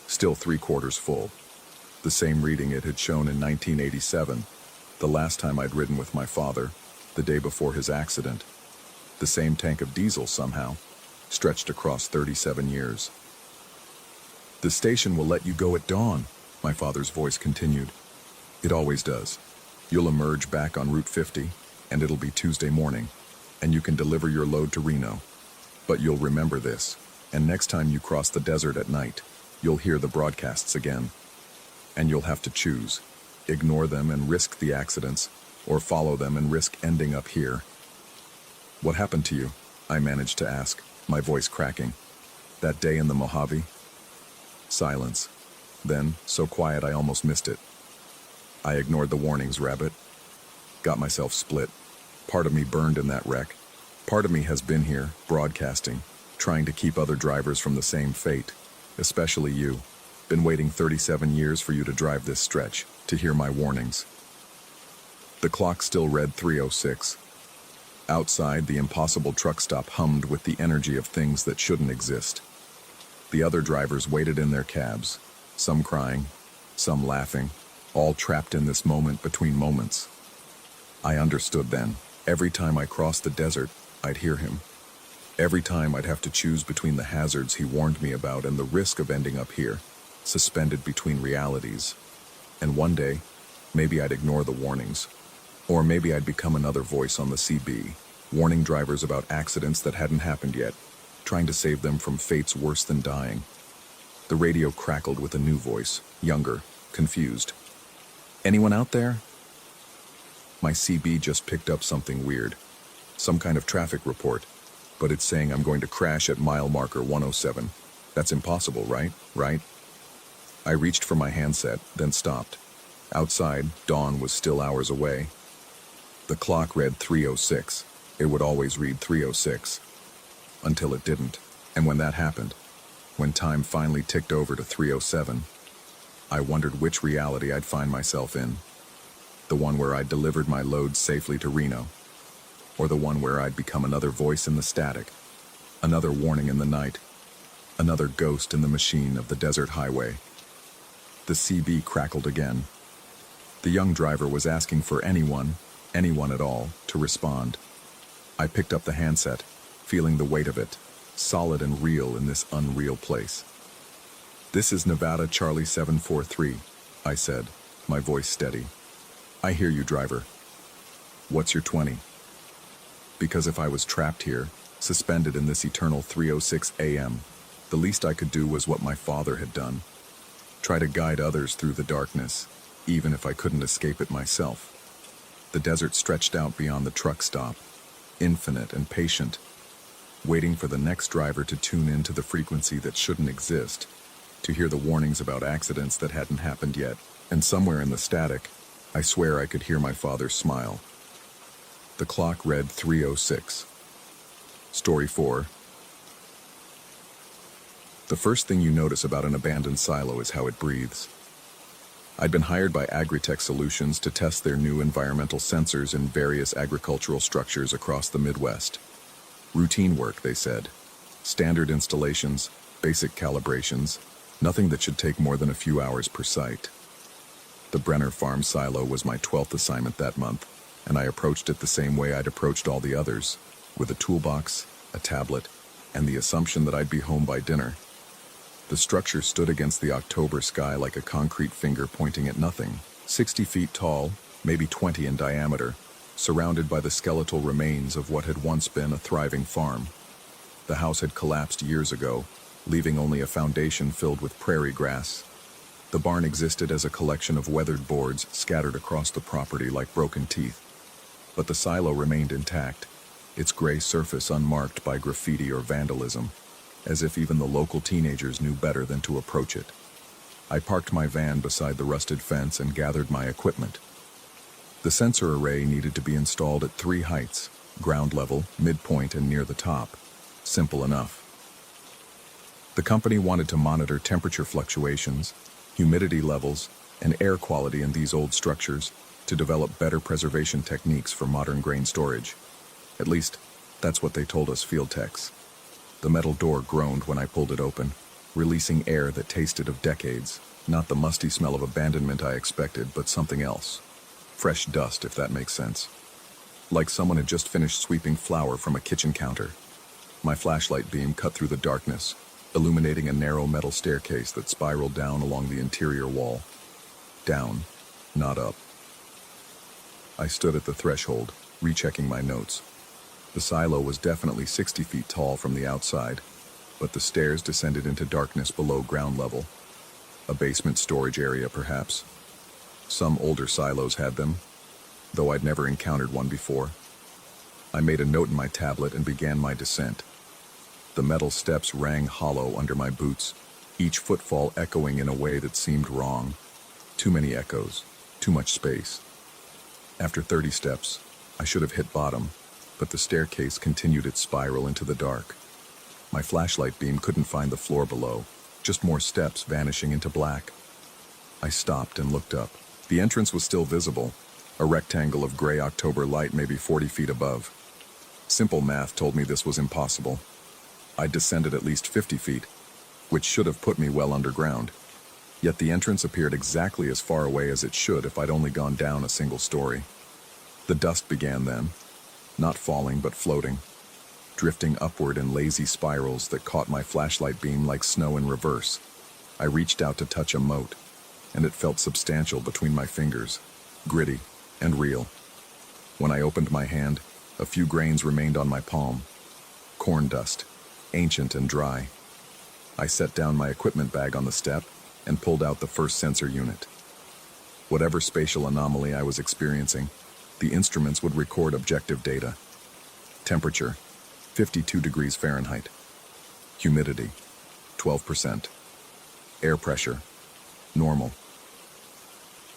Still 3/4 full. The same reading it had shown in 1987, the last time I'd ridden with my father, the day before his accident. The same tank of diesel somehow, stretched across 37 years. The station will let you go at dawn, my father's voice continued. It always does. You'll emerge back on Route 50, and it'll be Tuesday morning, and you can deliver your load to Reno. But you'll remember this, and next time you cross the desert at night, you'll hear the broadcasts again. And you'll have to choose. Ignore them and risk the accidents, or follow them and risk ending up here. What happened to you? I managed to ask, my voice cracking. That day in the Mojave? Silence. Then, so quiet I almost missed it. I ignored the warnings, Rabbit. Got myself split. Part of me burned in that wreck. Part of me has been here, broadcasting, trying to keep other drivers from the same fate, especially you. Been waiting 37 years for you to drive this stretch, to hear my warnings. The clock still read 3:06. Outside, the impossible truck stop hummed with the energy of things that shouldn't exist. The other drivers waited in their cabs, some crying, some laughing, all trapped in this moment between moments. I understood then. Every time I crossed the desert, I'd hear him. Every time I'd have to choose between the hazards he warned me about and the risk of ending up here, suspended between realities. And one day, maybe I'd ignore the warnings. Or maybe I'd become another voice on the CB, warning drivers about accidents that hadn't happened yet, trying to save them from fates worse than dying. The radio crackled with a new voice, younger, confused. Anyone out there? My CB just picked up something weird. Some kind of traffic report, but it's saying I'm going to crash at mile marker 107. That's impossible, right? I reached for my handset, then stopped. Outside, dawn was still hours away. The clock read 3:06. It would always read 3:06. Until it didn't. And when that happened, when time finally ticked over to 3:07, I wondered which reality I'd find myself in. The one where I'd delivered my load safely to Reno, or the one where I'd become another voice in the static, another warning in the night, another ghost in the machine of the desert highway. The CB crackled again. The young driver was asking for anyone at all, to respond. I picked up the handset, feeling the weight of it, solid and real in this unreal place. This is Nevada Charlie 743, I said, my voice steady. I hear you, driver. What's your 20? Because if I was trapped here, suspended in this eternal 3:06 a.m., the least I could do was what my father had done. Try to guide others through the darkness, even if I couldn't escape it myself. The desert stretched out beyond the truck stop, infinite and patient, waiting for the next driver to tune into the frequency that shouldn't exist, to hear the warnings about accidents that hadn't happened yet. And somewhere in the static, I swear I could hear my father's smile. The clock read 3:06. Story 4. The first thing you notice about an abandoned silo is how it breathes. I'd been hired by Agritech Solutions to test their new environmental sensors in various agricultural structures across the Midwest. Routine work, they said. Standard installations, basic calibrations, nothing that should take more than a few hours per site. The Brenner Farm silo was my 12th assignment that month, and I approached it the same way I'd approached all the others, with a toolbox, a tablet, and the assumption that I'd be home by dinner. The structure stood against the October sky like a concrete finger pointing at nothing, 60 feet tall, maybe 20 in diameter, surrounded by the skeletal remains of what had once been a thriving farm. The house had collapsed years ago, leaving only a foundation filled with prairie grass. The barn existed as a collection of weathered boards scattered across the property like broken teeth. But the silo remained intact, its gray surface unmarked by graffiti or vandalism, as if even the local teenagers knew better than to approach it. I parked my van beside the rusted fence and gathered my equipment. The sensor array needed to be installed at 3 heights: ground level, midpoint, and near the top. Simple enough. The company wanted to monitor temperature fluctuations, humidity levels, and air quality in these old structures to develop better preservation techniques for modern grain storage. At least, that's what they told us field techs. The metal door groaned when I pulled it open, releasing air that tasted of decades, not the musty smell of abandonment I expected, but something else. Fresh dust, if that makes sense. Like someone had just finished sweeping flour from a kitchen counter. My flashlight beam cut through the darkness, illuminating a narrow metal staircase that spiraled down along the interior wall. Down, not up. I stood at the threshold, rechecking my notes. The silo was definitely 60 feet tall from the outside, but the stairs descended into darkness below ground level. A basement storage area, perhaps. Some older silos had them, though I'd never encountered one before. I made a note in my tablet and began my descent. The metal steps rang hollow under my boots, each footfall echoing in a way that seemed wrong. Too many echoes, too much space. After 30 steps, I should have hit bottom, but the staircase continued its spiral into the dark. My flashlight beam couldn't find the floor below, just more steps vanishing into black. I stopped and looked up. The entrance was still visible, a rectangle of gray October light maybe 40 feet above. Simple math told me this was impossible. I'd descended at least 50 feet, which should have put me well underground. Yet the entrance appeared exactly as far away as it should if I'd only gone down a single story. The dust began then, not falling but floating, drifting upward in lazy spirals that caught my flashlight beam like snow in reverse. I reached out to touch a mote, and it felt substantial between my fingers, gritty and real. When I opened my hand, a few grains remained on my palm. Corn dust, ancient and dry. I set down my equipment bag on the step and pulled out the first sensor unit. Whatever spatial anomaly I was experiencing, the instruments would record objective data. Temperature, 52 degrees Fahrenheit. Humidity, 12%. Air pressure, normal.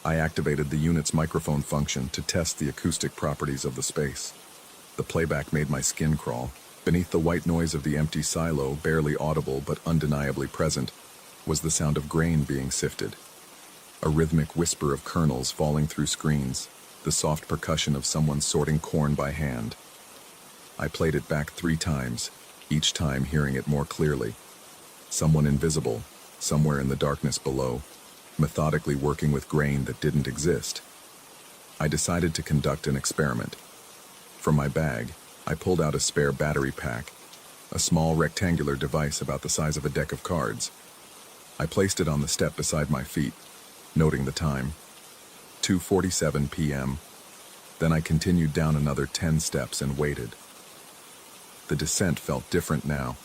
I activated the unit's microphone function to test the acoustic properties of the space. The playback made my skin crawl. Beneath the white noise of the empty silo, barely audible but undeniably present, was the sound of grain being sifted. A rhythmic whisper of kernels falling through screens, the soft percussion of someone sorting corn by hand. I played it back 3 times, each time hearing it more clearly. Someone invisible, somewhere in the darkness below, methodically working with grain that didn't exist. I decided to conduct an experiment. From my bag, I pulled out a spare battery pack, a small rectangular device about the size of a deck of cards. I placed it on the step beside my feet, noting the time, 2:47 p.m. Then I continued down another 10 steps and waited. The descent felt different now.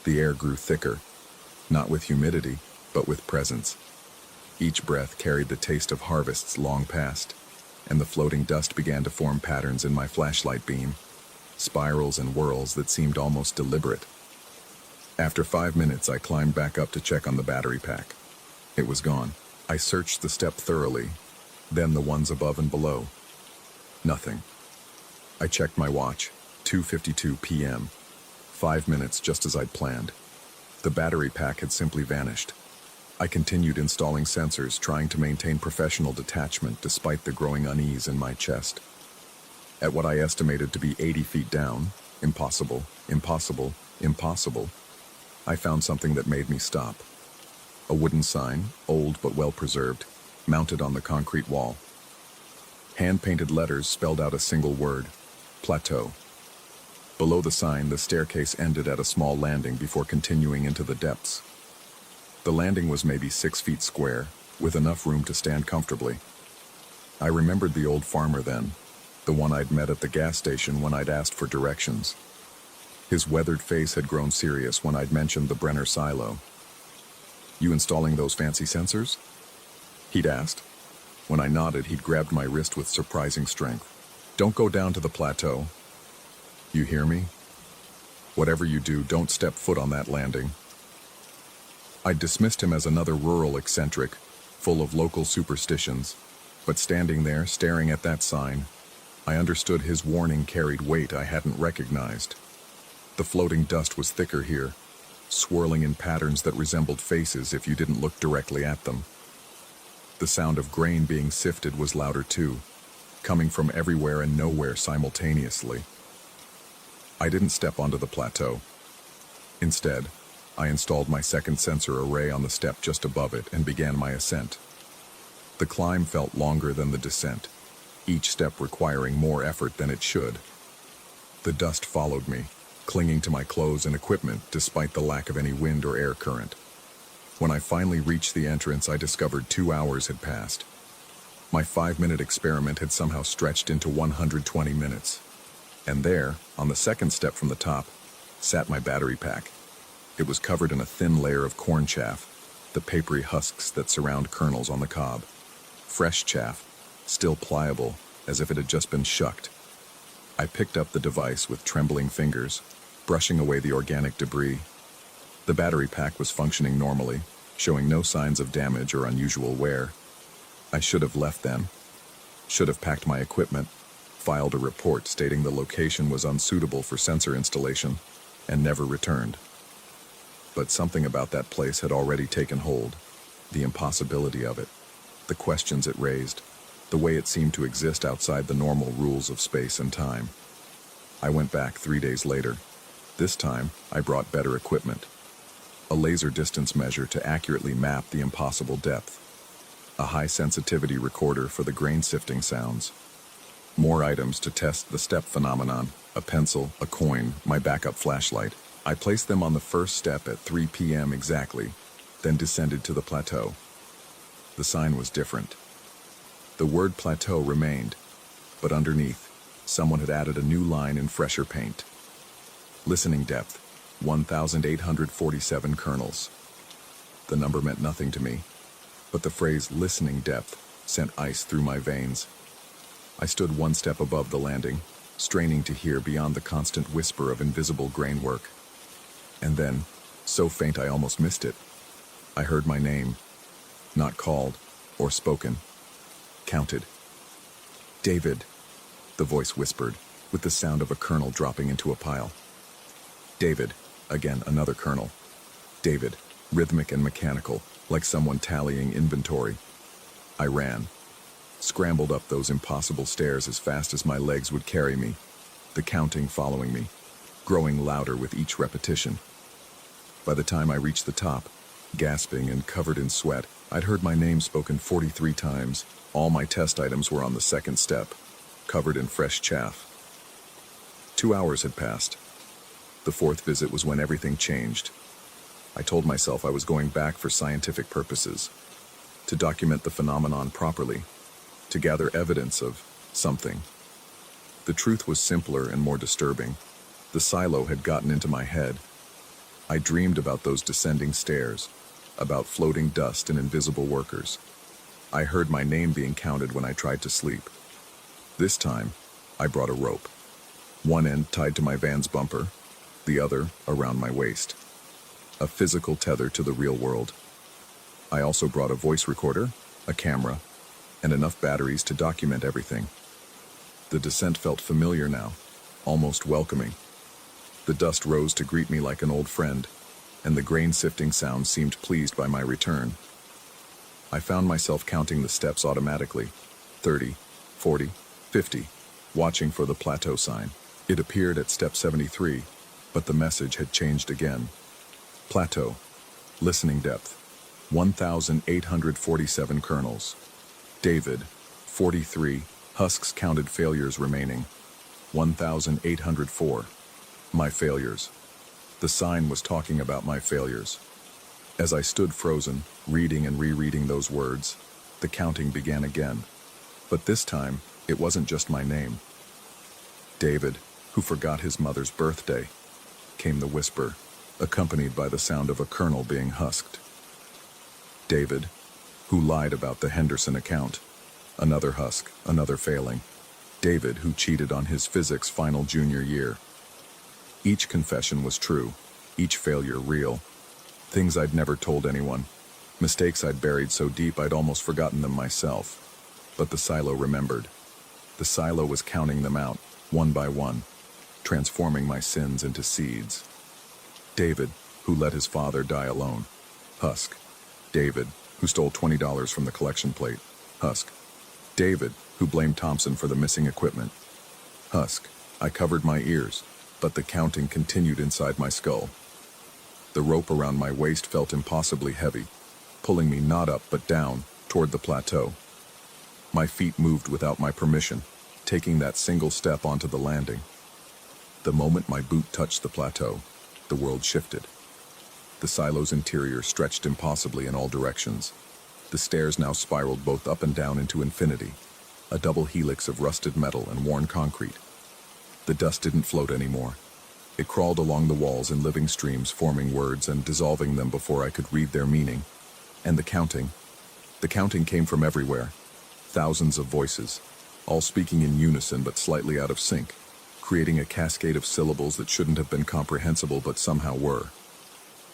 The air grew thicker, not with humidity, but with presence. Each breath carried the taste of harvests long past, and the floating dust began to form patterns in my flashlight beam, spirals and whirls that seemed almost deliberate. After 5 minutes, I climbed back up to check on the battery pack. It was gone. I searched the step thoroughly, then the ones above and below. Nothing. I checked my watch, 2:52 p.m. 5 minutes just as I'd planned. The battery pack had simply vanished. I continued installing sensors, trying to maintain professional detachment despite the growing unease in my chest. At what I estimated to be 80 feet down, impossible, impossible, impossible, I found something that made me stop. A wooden sign, old but well preserved, mounted on the concrete wall. Hand-painted letters spelled out a single word: plateau. Below the sign, the staircase ended at a small landing before continuing into the depths. The landing was maybe 6 feet square, with enough room to stand comfortably. I remembered the old farmer then, the one I'd met at the gas station when I'd asked for directions. His weathered face had grown serious when I'd mentioned the Brenner silo. "You installing those fancy sensors?" he'd asked. When I nodded, he'd grabbed my wrist with surprising strength. "Don't go down to the plateau. You hear me? Whatever you do, don't step foot on that landing." I dismissed him as another rural eccentric, full of local superstitions, but standing there, staring at that sign, I understood his warning carried weight I hadn't recognized. The floating dust was thicker here, swirling in patterns that resembled faces if you didn't look directly at them. The sound of grain being sifted was louder too, coming from everywhere and nowhere simultaneously. I didn't step onto the plateau. Instead, I installed my second sensor array on the step just above it and began my ascent. The climb felt longer than the descent, each step requiring more effort than it should. The dust followed me, clinging to my clothes and equipment despite the lack of any wind or air current. When I finally reached the entrance, I discovered 2 hours had passed. My 5-minute experiment had somehow stretched into 120 minutes. And there, on the second step from the top, sat my battery pack. It was covered in a thin layer of corn chaff, the papery husks that surround kernels on the cob. Fresh chaff, still pliable, as if it had just been shucked. I picked up the device with trembling fingers, brushing away the organic debris. The battery pack was functioning normally, showing no signs of damage or unusual wear. I should have left then. Should have packed my equipment, filed a report stating the location was unsuitable for sensor installation, and never returned. But something about that place had already taken hold. The impossibility of it, the questions it raised, the way it seemed to exist outside the normal rules of space and time. I went back 3 days later. This time, I brought better equipment. A laser distance measure to accurately map the impossible depth. A high-sensitivity recorder for the grain sifting sounds. More items to test the step phenomenon: a pencil, a coin, my backup flashlight. I placed them on the first step at 3 p.m. exactly, then descended to the plateau. The sign was different. The word plateau remained, but underneath, someone had added a new line in fresher paint. Listening depth, 1,847 kernels. The number meant nothing to me, but the phrase listening depth sent ice through my veins. I stood 1 step above the landing, straining to hear beyond the constant whisper of invisible grain work. And then, so faint I almost missed it, I heard my name, not called or spoken, counted. "David," the voice whispered, with the sound of a kernel dropping into a pile. "David," again another kernel. "David," rhythmic and mechanical, like someone tallying inventory. I ran, scrambled up those impossible stairs as fast as my legs would carry me, the counting following me, growing louder with each repetition. By the time I reached the top, gasping and covered in sweat, I'd heard my name spoken 43 times. All my test items were on the second step, covered in fresh chaff. 2 hours had passed. The 4th visit was when everything changed. I told myself I was going back for scientific purposes, to document the phenomenon properly, to gather evidence of something. The truth was simpler and more disturbing. The silo had gotten into my head. I dreamed about those descending stairs, about floating dust and invisible workers. I heard my name being counted when I tried to sleep. This time, I brought a rope. One end tied to my van's bumper, the other around my waist. A physical tether to the real world. I also brought a voice recorder, a camera, and enough batteries to document everything. The descent felt familiar now, almost welcoming. The dust rose to greet me like an old friend, and the grain-sifting sound seemed pleased by my return. I found myself counting the steps automatically, 30, 40, 50, watching for the plateau sign. It appeared at step 73, but the message had changed again. Plateau. Listening depth. 1,847 kernels. David. 43. Husks counted failures remaining. 1,804. My failures. The sign was talking about my failures. As I stood frozen, reading and rereading those words, the counting began again. But this time, it wasn't just my name. David, who forgot his mother's birthday, came the whisper, accompanied by the sound of a kernel being husked. David, who lied about the Henderson account, another husk, another failing. David, who cheated on his physics final junior year. Each confession was true, each failure real. Things I'd never told anyone, mistakes I'd buried so deep I'd almost forgotten them myself. But the silo remembered. The silo was counting them out, one by one, transforming my sins into seeds. David, who let his father die alone. Husk. David, who stole $20 from the collection plate. Husk. David, who blamed Thompson for the missing equipment. Husk. I covered my ears, but the counting continued inside my skull. The rope around my waist felt impossibly heavy, pulling me not up but down, toward the plateau. My feet moved without my permission, taking that single step onto the landing. The moment my boot touched the plateau, the world shifted. The silo's interior stretched impossibly in all directions. The stairs now spiraled both up and down into infinity, a double helix of rusted metal and worn concrete. The dust didn't float anymore. It crawled along the walls in living streams, forming words and dissolving them before I could read their meaning. And the counting came from everywhere. Thousands of voices, all speaking in unison but slightly out of sync, creating a cascade of syllables that shouldn't have been comprehensible but somehow were.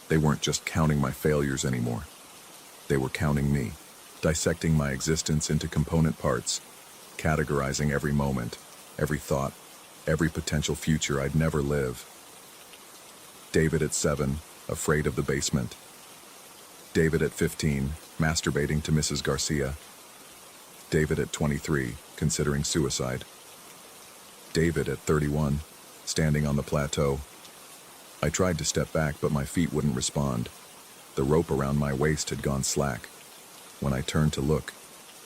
They weren't just counting my failures anymore. They were counting me, dissecting my existence into component parts, categorizing every moment, every thought, every potential future I'd never live. David at 7, afraid of the basement. David at 15, masturbating to Mrs. Garcia. David at 23, considering suicide. David at 31, standing on the plateau. I tried to step back, but my feet wouldn't respond. The rope around my waist had gone slack. When I turned to look,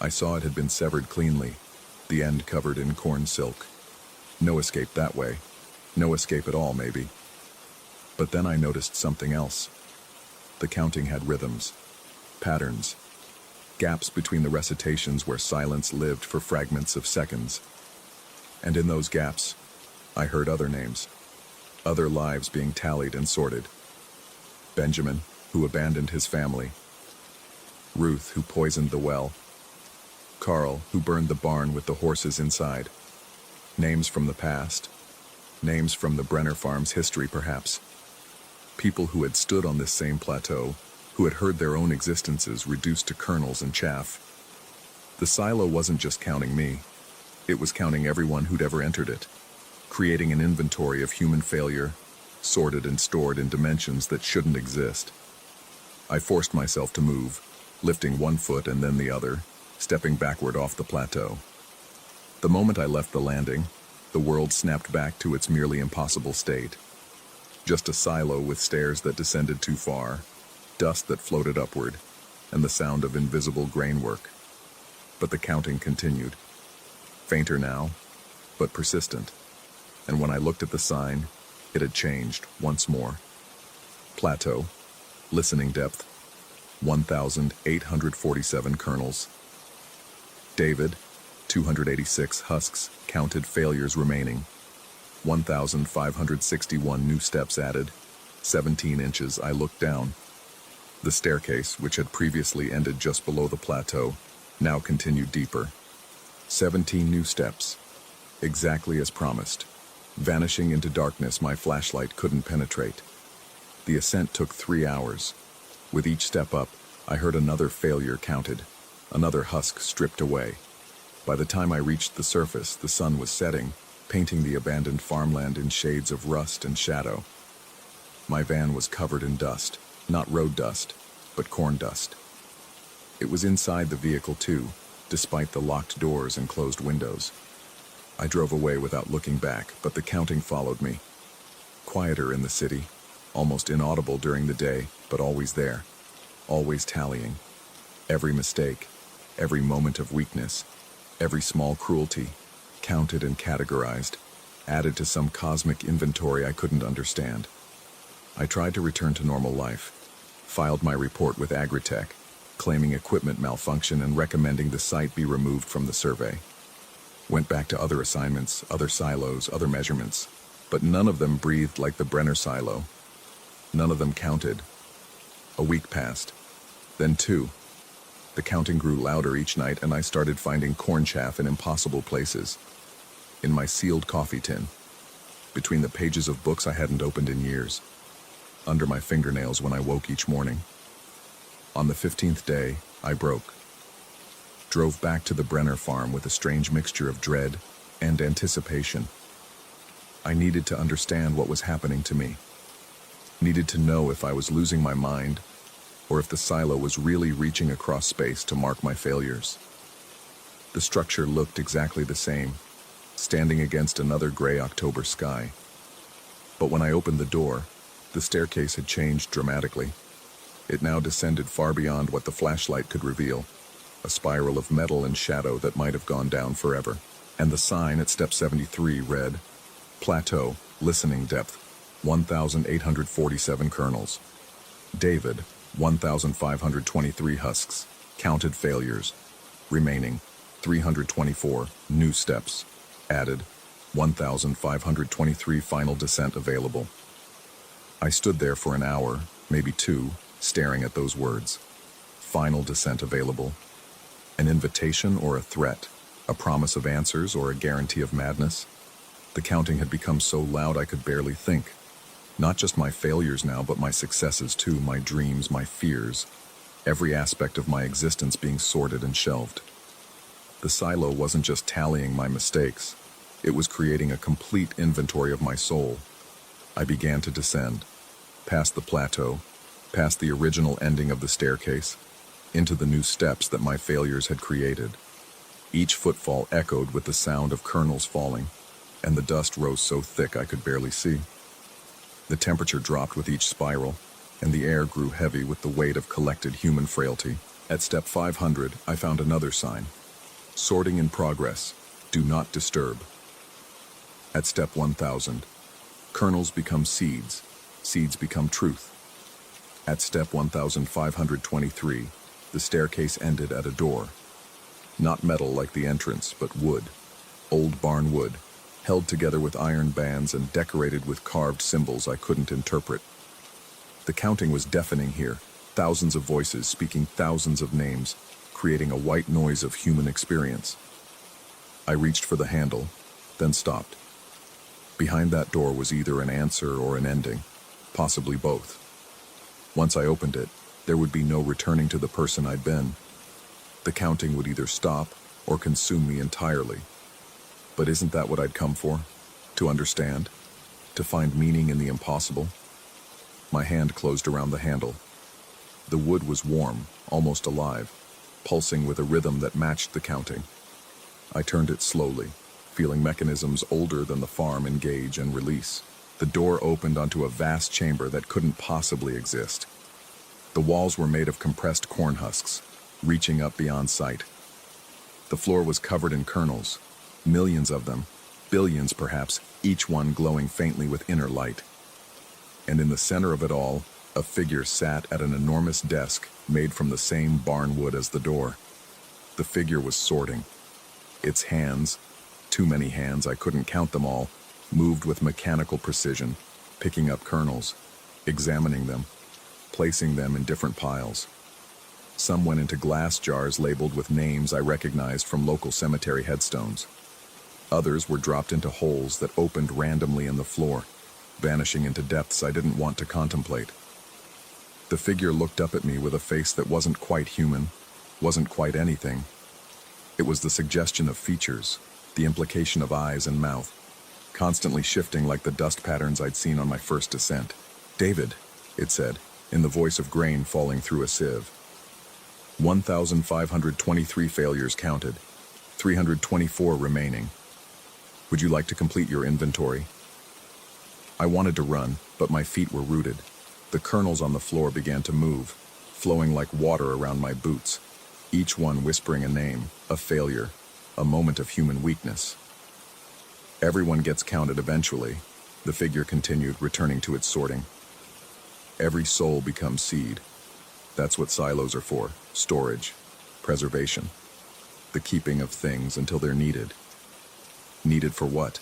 I saw it had been severed cleanly, the end covered in corn silk. No escape that way. No escape at all, maybe. But then I noticed something else. The counting had rhythms, patterns, gaps between the recitations where silence lived for fragments of seconds. And in those gaps, I heard other names, other lives being tallied and sorted. Benjamin, who abandoned his family. Ruth, who poisoned the well. Carl, who burned the barn with the horses inside. Names from the past. Names from the Brenner farm's history, perhaps. People who had stood on this same plateau, who had heard their own existences reduced to kernels and chaff. The silo wasn't just counting me. It was counting everyone who'd ever entered it, creating an inventory of human failure, sorted and stored in dimensions that shouldn't exist. I forced myself to move, lifting one foot and then the other, stepping backward off the plateau. The moment I left the landing, the world snapped back to its merely impossible state. Just a silo with stairs that descended too far, dust that floated upward, and the sound of invisible grain work. But the counting continued. Fainter now, but persistent. And when I looked at the sign, it had changed once more. Plateau, listening depth, 1,847 kernels. David, 286 husks, counted failures remaining. 1,561 new steps added. 17 inches I looked down. The staircase, which had previously ended just below the plateau, now continued deeper. 17 new steps, exactly as promised, vanishing into darkness my flashlight couldn't penetrate. The ascent took 3 hours. With each step up, I heard another failure counted, another husk stripped away. By the time I reached the surface, the sun was setting, painting the abandoned farmland in shades of rust and shadow. My van was covered in dust, not road dust, but corn dust. It was inside the vehicle too, despite the locked doors and closed windows. I drove away without looking back, but the counting followed me. Quieter in the city, almost inaudible during the day, but always there, always tallying. Every mistake, every moment of weakness, every small cruelty, counted and categorized, added to some cosmic inventory I couldn't understand. I tried to return to normal life, filed my report with Agritech, claiming equipment malfunction and recommending the site be removed from the survey. Went back to other assignments, other silos, other measurements, but none of them breathed like the Brenner silo. None of them counted. A week passed, then 2. The counting grew louder each night, and I started finding corn chaff in impossible places. In my sealed coffee tin, between the pages of books I hadn't opened in years, under my fingernails when I woke each morning. On the 15th day, I broke. Drove back to the Brenner farm with a strange mixture of dread and anticipation. I needed to understand what was happening to me. Needed to know if I was losing my mind, or if the silo was really reaching across space to mark my failures. The structure looked exactly the same, standing against another gray October sky. But when I opened the door, the staircase had changed dramatically. It now descended far beyond what the flashlight could reveal, a spiral of metal and shadow that might have gone down forever. And the sign at step 73 read, Plateau, listening depth, 1,847 kernels. David, 1,523 husks, counted failures. Remaining, 324, new steps. Added, 1,523 final descent available. I stood there for an hour, maybe 2, staring at those words. Final descent available. An invitation or a threat? A promise of answers or a guarantee of madness? The counting had become so loud I could barely think. Not just my failures now, but my successes too, my dreams, my fears. Every aspect of my existence being sorted and shelved. The silo wasn't just tallying my mistakes. It was creating a complete inventory of my soul. I began to descend, past the plateau, past the original ending of the staircase, into the new steps that my failures had created. Each footfall echoed with the sound of kernels falling, and the dust rose so thick I could barely see. The temperature dropped with each spiral, and the air grew heavy with the weight of collected human frailty. At step 500, I found another sign. Sorting in progress. Do not disturb. At step 1000, kernels become seeds. Seeds become truth. At step 1523, the staircase ended at a door. Not metal like the entrance, but wood. Old barn wood, held together with iron bands and decorated with carved symbols I couldn't interpret. The counting was deafening here, thousands of voices speaking thousands of names, creating a white noise of human experience. I reached for the handle, then stopped. Behind that door was either an answer or an ending, possibly both. Once I opened it, there would be no returning to the person I'd been. The counting would either stop or consume me entirely. But isn't that what I'd come for? To understand? To find meaning in the impossible? My hand closed around the handle. The wood was warm, almost alive, pulsing with a rhythm that matched the counting. I turned it slowly, feeling mechanisms older than the farm engage and release. The door opened onto a vast chamber that couldn't possibly exist. The walls were made of compressed corn husks, reaching up beyond sight. The floor was covered in kernels, millions of them, billions perhaps, each one glowing faintly with inner light. And in the center of it all, a figure sat at an enormous desk made from the same barn wood as the door. The figure was sorting. Its hands, too many hands, I couldn't count them all, moved with mechanical precision, picking up kernels, examining them, placing them in different piles. Some went into glass jars labeled with names I recognized from local cemetery headstones. Others were dropped into holes that opened randomly in the floor, vanishing into depths I didn't want to contemplate. The figure looked up at me with a face that wasn't quite human, wasn't quite anything. It was the suggestion of features, the implication of eyes and mouth, constantly shifting like the dust patterns I'd seen on my first descent. David, it said, in the voice of grain falling through a sieve. 1,523 failures counted, 324 remaining. Would you like to complete your inventory? I wanted to run, but my feet were rooted. The kernels on the floor began to move, flowing like water around my boots, each one whispering a name, a failure, a moment of human weakness. Everyone gets counted eventually, the figure continued, returning to its sorting. Every soul becomes seed. That's what silos are for: storage, preservation, the keeping of things until they're needed. Needed for what?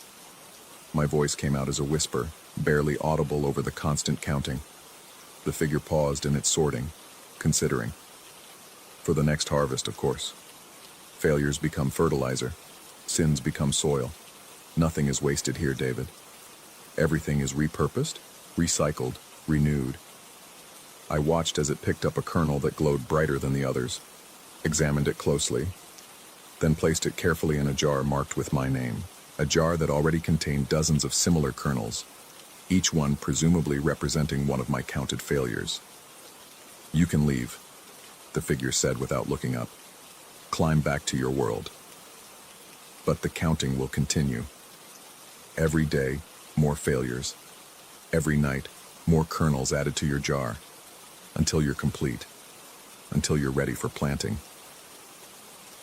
My voice came out as a whisper, barely audible over the constant counting. The figure paused in its sorting, considering. For the next harvest, of course. Failures become fertilizer. Sins become soil. Nothing is wasted here, David. Everything is repurposed, recycled, renewed. I watched as it picked up a kernel that glowed brighter than the others, examined it closely, then placed it carefully in a jar marked with my name, a jar that already contained dozens of similar kernels, each one presumably representing one of my counted failures. You can leave, the figure said without looking up. Climb back to your world. But the counting will continue. Every day, more failures. Every night, more kernels added to your jar. Until you're complete. Until you're ready for planting.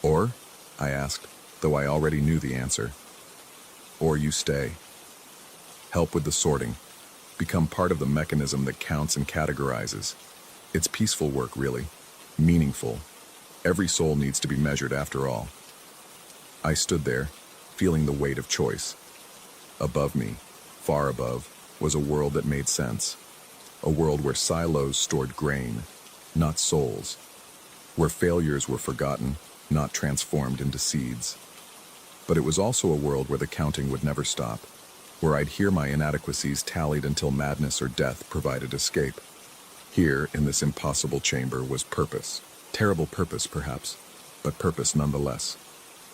Or, I asked, though I already knew the answer. Or you stay. Help with the sorting. Become part of the mechanism that counts and categorizes. It's peaceful work, really. Meaningful. Every soul needs to be measured after all. I stood there, feeling the weight of choice. Above me, far above, was a world that made sense. A world where silos stored grain, not souls. Where failures were forgotten, not transformed into seeds. But it was also a world where the counting would never stop. Where I'd hear my inadequacies tallied until madness or death provided escape. Here, in this impossible chamber, was purpose. Terrible purpose, perhaps, but purpose nonetheless.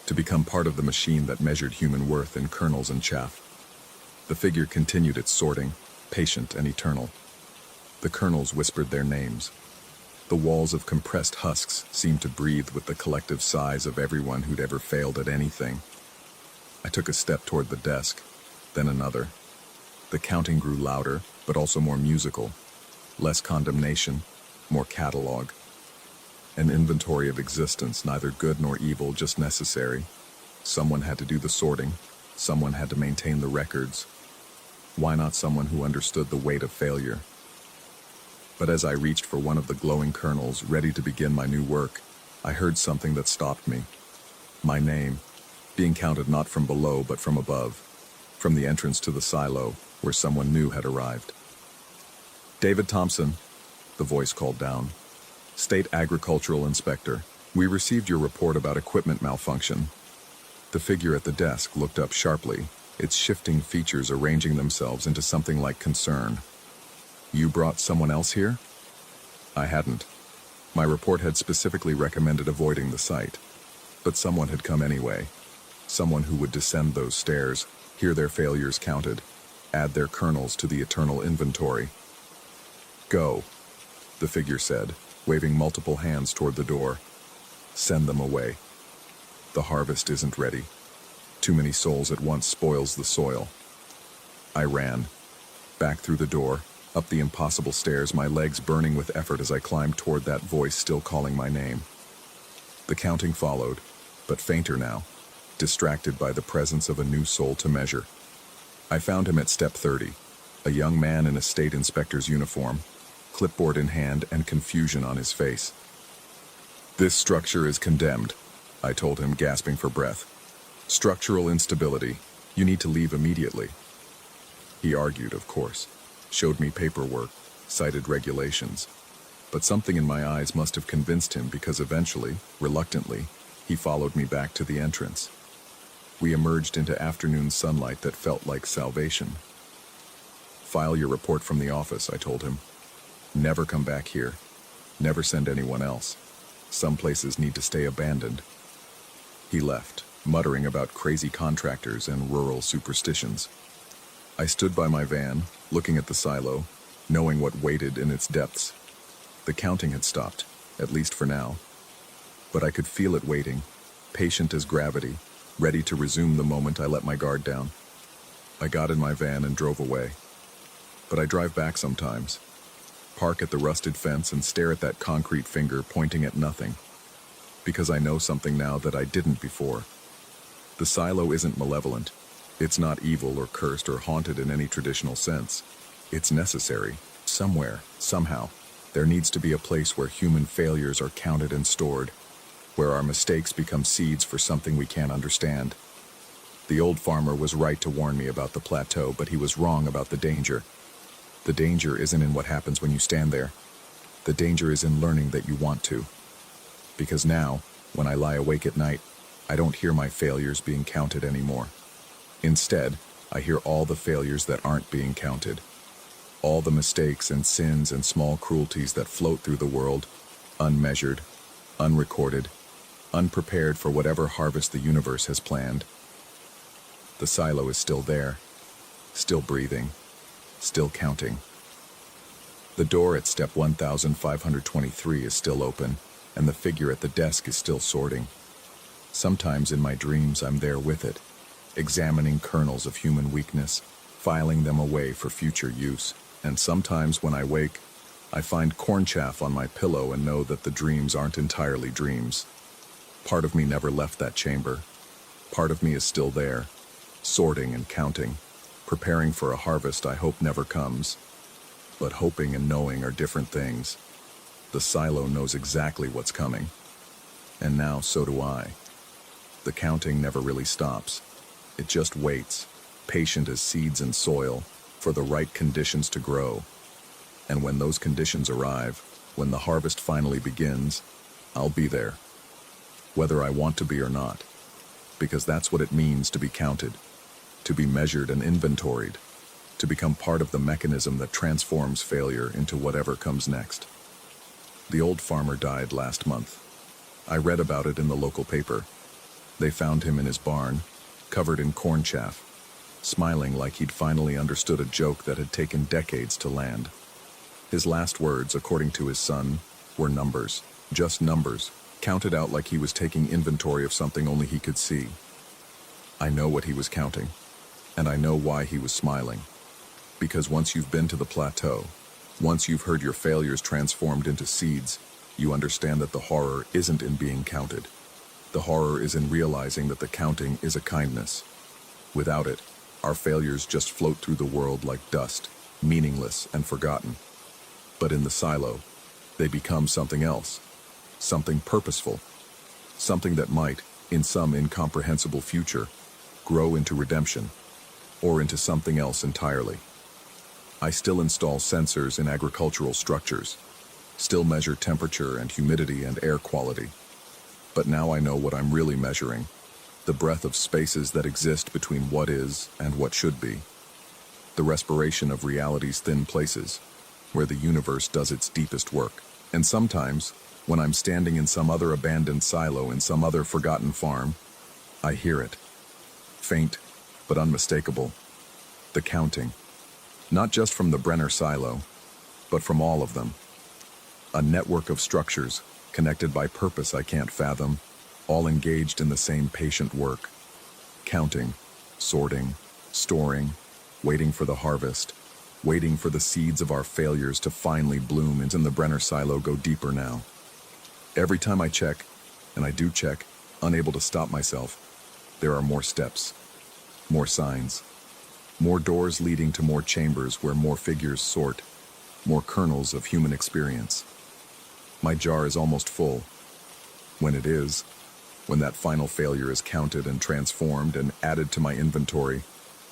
To become part of the machine that measured human worth in kernels and chaff. The figure continued its sorting, patient and eternal. The kernels whispered their names. The walls of compressed husks seemed to breathe with the collective sighs of everyone who'd ever failed at anything. I took a step toward the desk, then another. The counting grew louder, but also more musical. Less condemnation, more catalog. An inventory of existence, neither good nor evil, just necessary. Someone had to do the sorting. Someone had to maintain the records. Why not someone who understood the weight of failure? But as I reached for one of the glowing kernels, ready to begin my new work, I heard something that stopped me. My name, being counted not from below but from above, from the entrance to the silo, where someone new had arrived. David Thompson, the voice called down. State Agricultural Inspector, we received your report about equipment malfunction. The figure at the desk looked up sharply, its shifting features arranging themselves into something like concern. You brought someone else here? I hadn't. My report had specifically recommended avoiding the site. But someone had come anyway. Someone who would descend those stairs, hear their failures counted, add their kernels to the eternal inventory. Go, the figure said, waving multiple hands toward the door. Send them away. The harvest isn't ready. Too many souls at once spoils the soil. I ran, back through the door, up the impossible stairs, my legs burning with effort as I climbed toward that voice still calling my name. The counting followed, but fainter now, distracted by the presence of a new soul to measure. I found him at step 30, a young man in a state inspector's uniform, clipboard in hand and confusion on his face. This structure is condemned, I told him, gasping for breath. Structural instability. You need to leave immediately. He argued, of course, showed me paperwork, cited regulations. But something in my eyes must have convinced him because eventually, reluctantly, he followed me back to the entrance. We emerged into afternoon sunlight that felt like salvation. File your report from the office, I told him. Never come back here. Never send anyone else. Some places need to stay abandoned. He left, muttering about crazy contractors and rural superstitions. I stood by my van, looking at the silo, knowing what waited in its depths. The counting had stopped, at least for now. But I could feel it waiting, patient as gravity, ready to resume the moment I let my guard down. I got in my van and drove away. But I drive back sometimes, park at the rusted fence and stare at that concrete finger pointing at nothing. Because I know something now that I didn't before. The silo isn't malevolent. It's not evil or cursed or haunted in any traditional sense. It's necessary. Somewhere, somehow, there needs to be a place where human failures are counted and stored, where our mistakes become seeds for something we can't understand. The old farmer was right to warn me about the plateau, but he was wrong about the danger. The danger isn't in what happens when you stand there. The danger is in learning that you want to. Because now, when I lie awake at night, I don't hear my failures being counted anymore. Instead, I hear all the failures that aren't being counted. All the mistakes and sins and small cruelties that float through the world, unmeasured, unrecorded, unprepared for whatever harvest the universe has planned. The silo is still there, still breathing, still counting. The door at step 1523 is still open, and the figure at the desk is still sorting. Sometimes in my dreams I'm there with it, examining kernels of human weakness, filing them away for future use. And sometimes when I wake, I find corn chaff on my pillow and know that the dreams aren't entirely dreams. Part of me never left that chamber. Part of me is still there, sorting and counting, preparing for a harvest I hope never comes. But hoping and knowing are different things. The silo knows exactly what's coming. And now so do I. The counting never really stops. It just waits, patient as seeds in soil, for the right conditions to grow. And when those conditions arrive, when the harvest finally begins, I'll be there. Whether I want to be or not. Because that's what it means to be counted, to be measured and inventoried, to become part of the mechanism that transforms failure into whatever comes next. The old farmer died last month. I read about it in the local paper. They found him in his barn, covered in corn chaff, smiling like he'd finally understood a joke that had taken decades to land. His last words, according to his son, were numbers, just numbers, counted out like he was taking inventory of something only he could see. I know what he was counting, and I know why he was smiling. Because once you've been to the plateau, once you've heard your failures transformed into seeds, you understand that the horror isn't in being counted. The horror is in realizing that the counting is a kindness. Without it, our failures just float through the world like dust, meaningless and forgotten. But in the silo, they become something else, something purposeful, something that might, in some incomprehensible future, grow into redemption, or into something else entirely. I still install sensors in agricultural structures, still measure temperature and humidity and air quality. But now I know what I'm really measuring, the breadth of spaces that exist between what is and what should be, the respiration of reality's thin places, where the universe does its deepest work. And sometimes, when I'm standing in some other abandoned silo in some other forgotten farm, I hear it. Faint, but unmistakable. The counting. Not just from the Brenner silo, but from all of them. A network of structures, connected by purpose I can't fathom, all engaged in the same patient work. Counting, sorting, storing, waiting for the harvest, waiting for the seeds of our failures to finally bloom, and in the Brenner silo go deeper now. Every time I check, and I do check, unable to stop myself, there are more steps, more signs, more doors leading to more chambers where more figures sort, more kernels of human experience. My jar is almost full. When it is, when that final failure is counted and transformed and added to my inventory,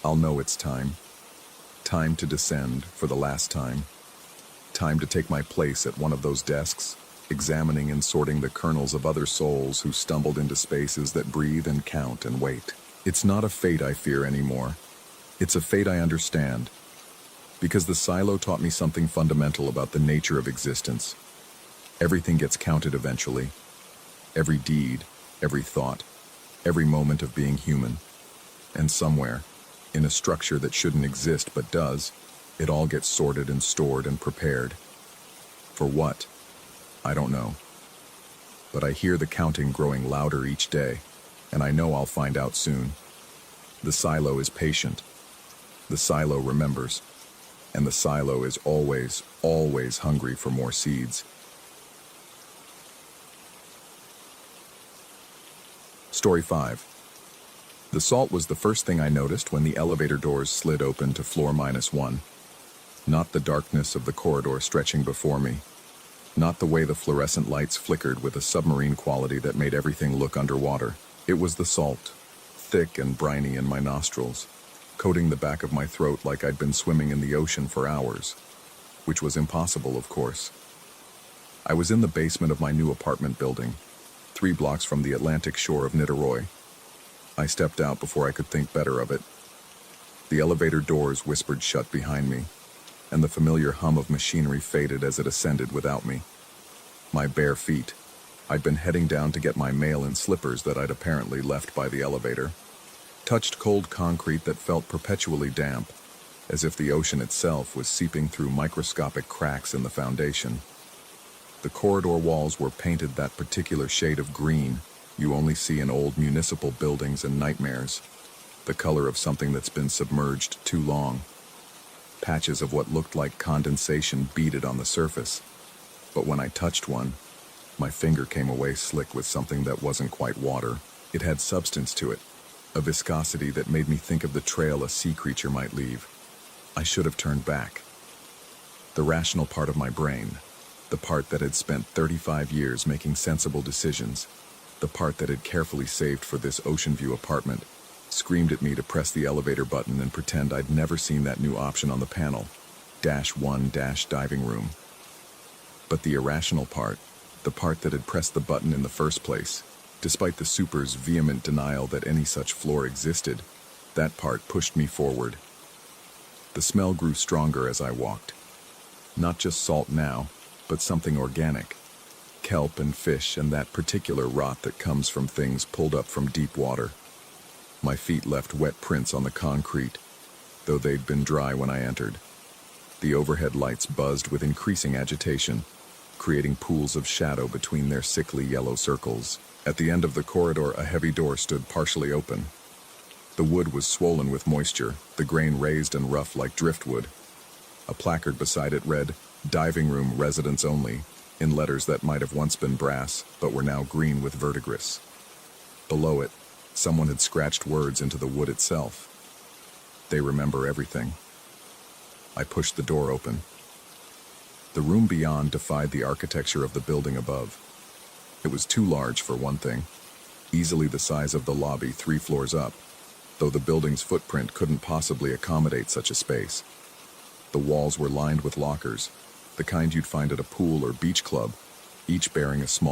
I'll know it's time. Time to descend for the last time. Time to take my place at one of those desks, examining and sorting the kernels of other souls who stumbled into spaces that breathe and count and wait. It's not a fate I fear anymore. It's a fate I understand. Because the silo taught me something fundamental about the nature of existence. Everything gets counted eventually. Every deed, every thought, every moment of being human. And somewhere, in a structure that shouldn't exist but does, It all gets sorted and stored and prepared. For what? I don't know. But I hear the counting growing louder each day, and I know I'll find out soon. The silo is patient. The silo remembers. And the silo is always, always hungry for more seeds. Story 5. The salt was the first thing I noticed when the elevator doors slid open to floor -1. Not the darkness of the corridor stretching before me. Not the way the fluorescent lights flickered with a submarine quality that made everything look underwater. It was the salt, thick and briny in my nostrils, coating the back of my throat like I'd been swimming in the ocean for hours, which was impossible, of course. I was in the basement of my new apartment building, 3 blocks from the Atlantic shore of Niterói. I stepped out before I could think better of it. The elevator doors whispered shut behind me, and the familiar hum of machinery faded as it ascended without me. My bare feet. I'd been heading down to get my mail in slippers that I'd apparently left by the elevator. Touched cold concrete that felt perpetually damp, as if the ocean itself was seeping through microscopic cracks in the foundation. The corridor walls were painted that particular shade of green you only see in old municipal buildings and nightmares, the color of something that's been submerged too long. Patches of what looked like condensation beaded on the surface, but when I touched one, my finger came away slick with something that wasn't quite water. It had substance to it, a viscosity that made me think of the trail a sea creature might leave. I should have turned back. The rational part of my brain, the part that had spent 35 years making sensible decisions, the part that had carefully saved for this ocean view apartment, screamed at me to press the elevator button and pretend I'd never seen that new option on the panel, -1 diving room. But the irrational part, the part that had pressed the button in the first place, despite the super's vehement denial that any such floor existed, that part pushed me forward. The smell grew stronger as I walked. Not just salt now, but something organic. Kelp and fish and that particular rot that comes from things pulled up from deep water. My feet left wet prints on the concrete, though they'd been dry when I entered. The overhead lights buzzed with increasing agitation, creating pools of shadow between their sickly yellow circles. At the end of the corridor, a heavy door stood partially open. The wood was swollen with moisture, the grain raised and rough like driftwood. A placard beside it read, "Diving room residents only," in letters that might have once been brass, but were now green with verdigris. Below it, someone had scratched words into the wood itself. "They remember everything." I pushed the door open. The room beyond defied the architecture of the building above. It was too large for one thing, easily the size of the lobby 3 floors up, though the building's footprint couldn't possibly accommodate such a space. The walls were lined with lockers, the kind you'd find at a pool or beach club, each bearing a small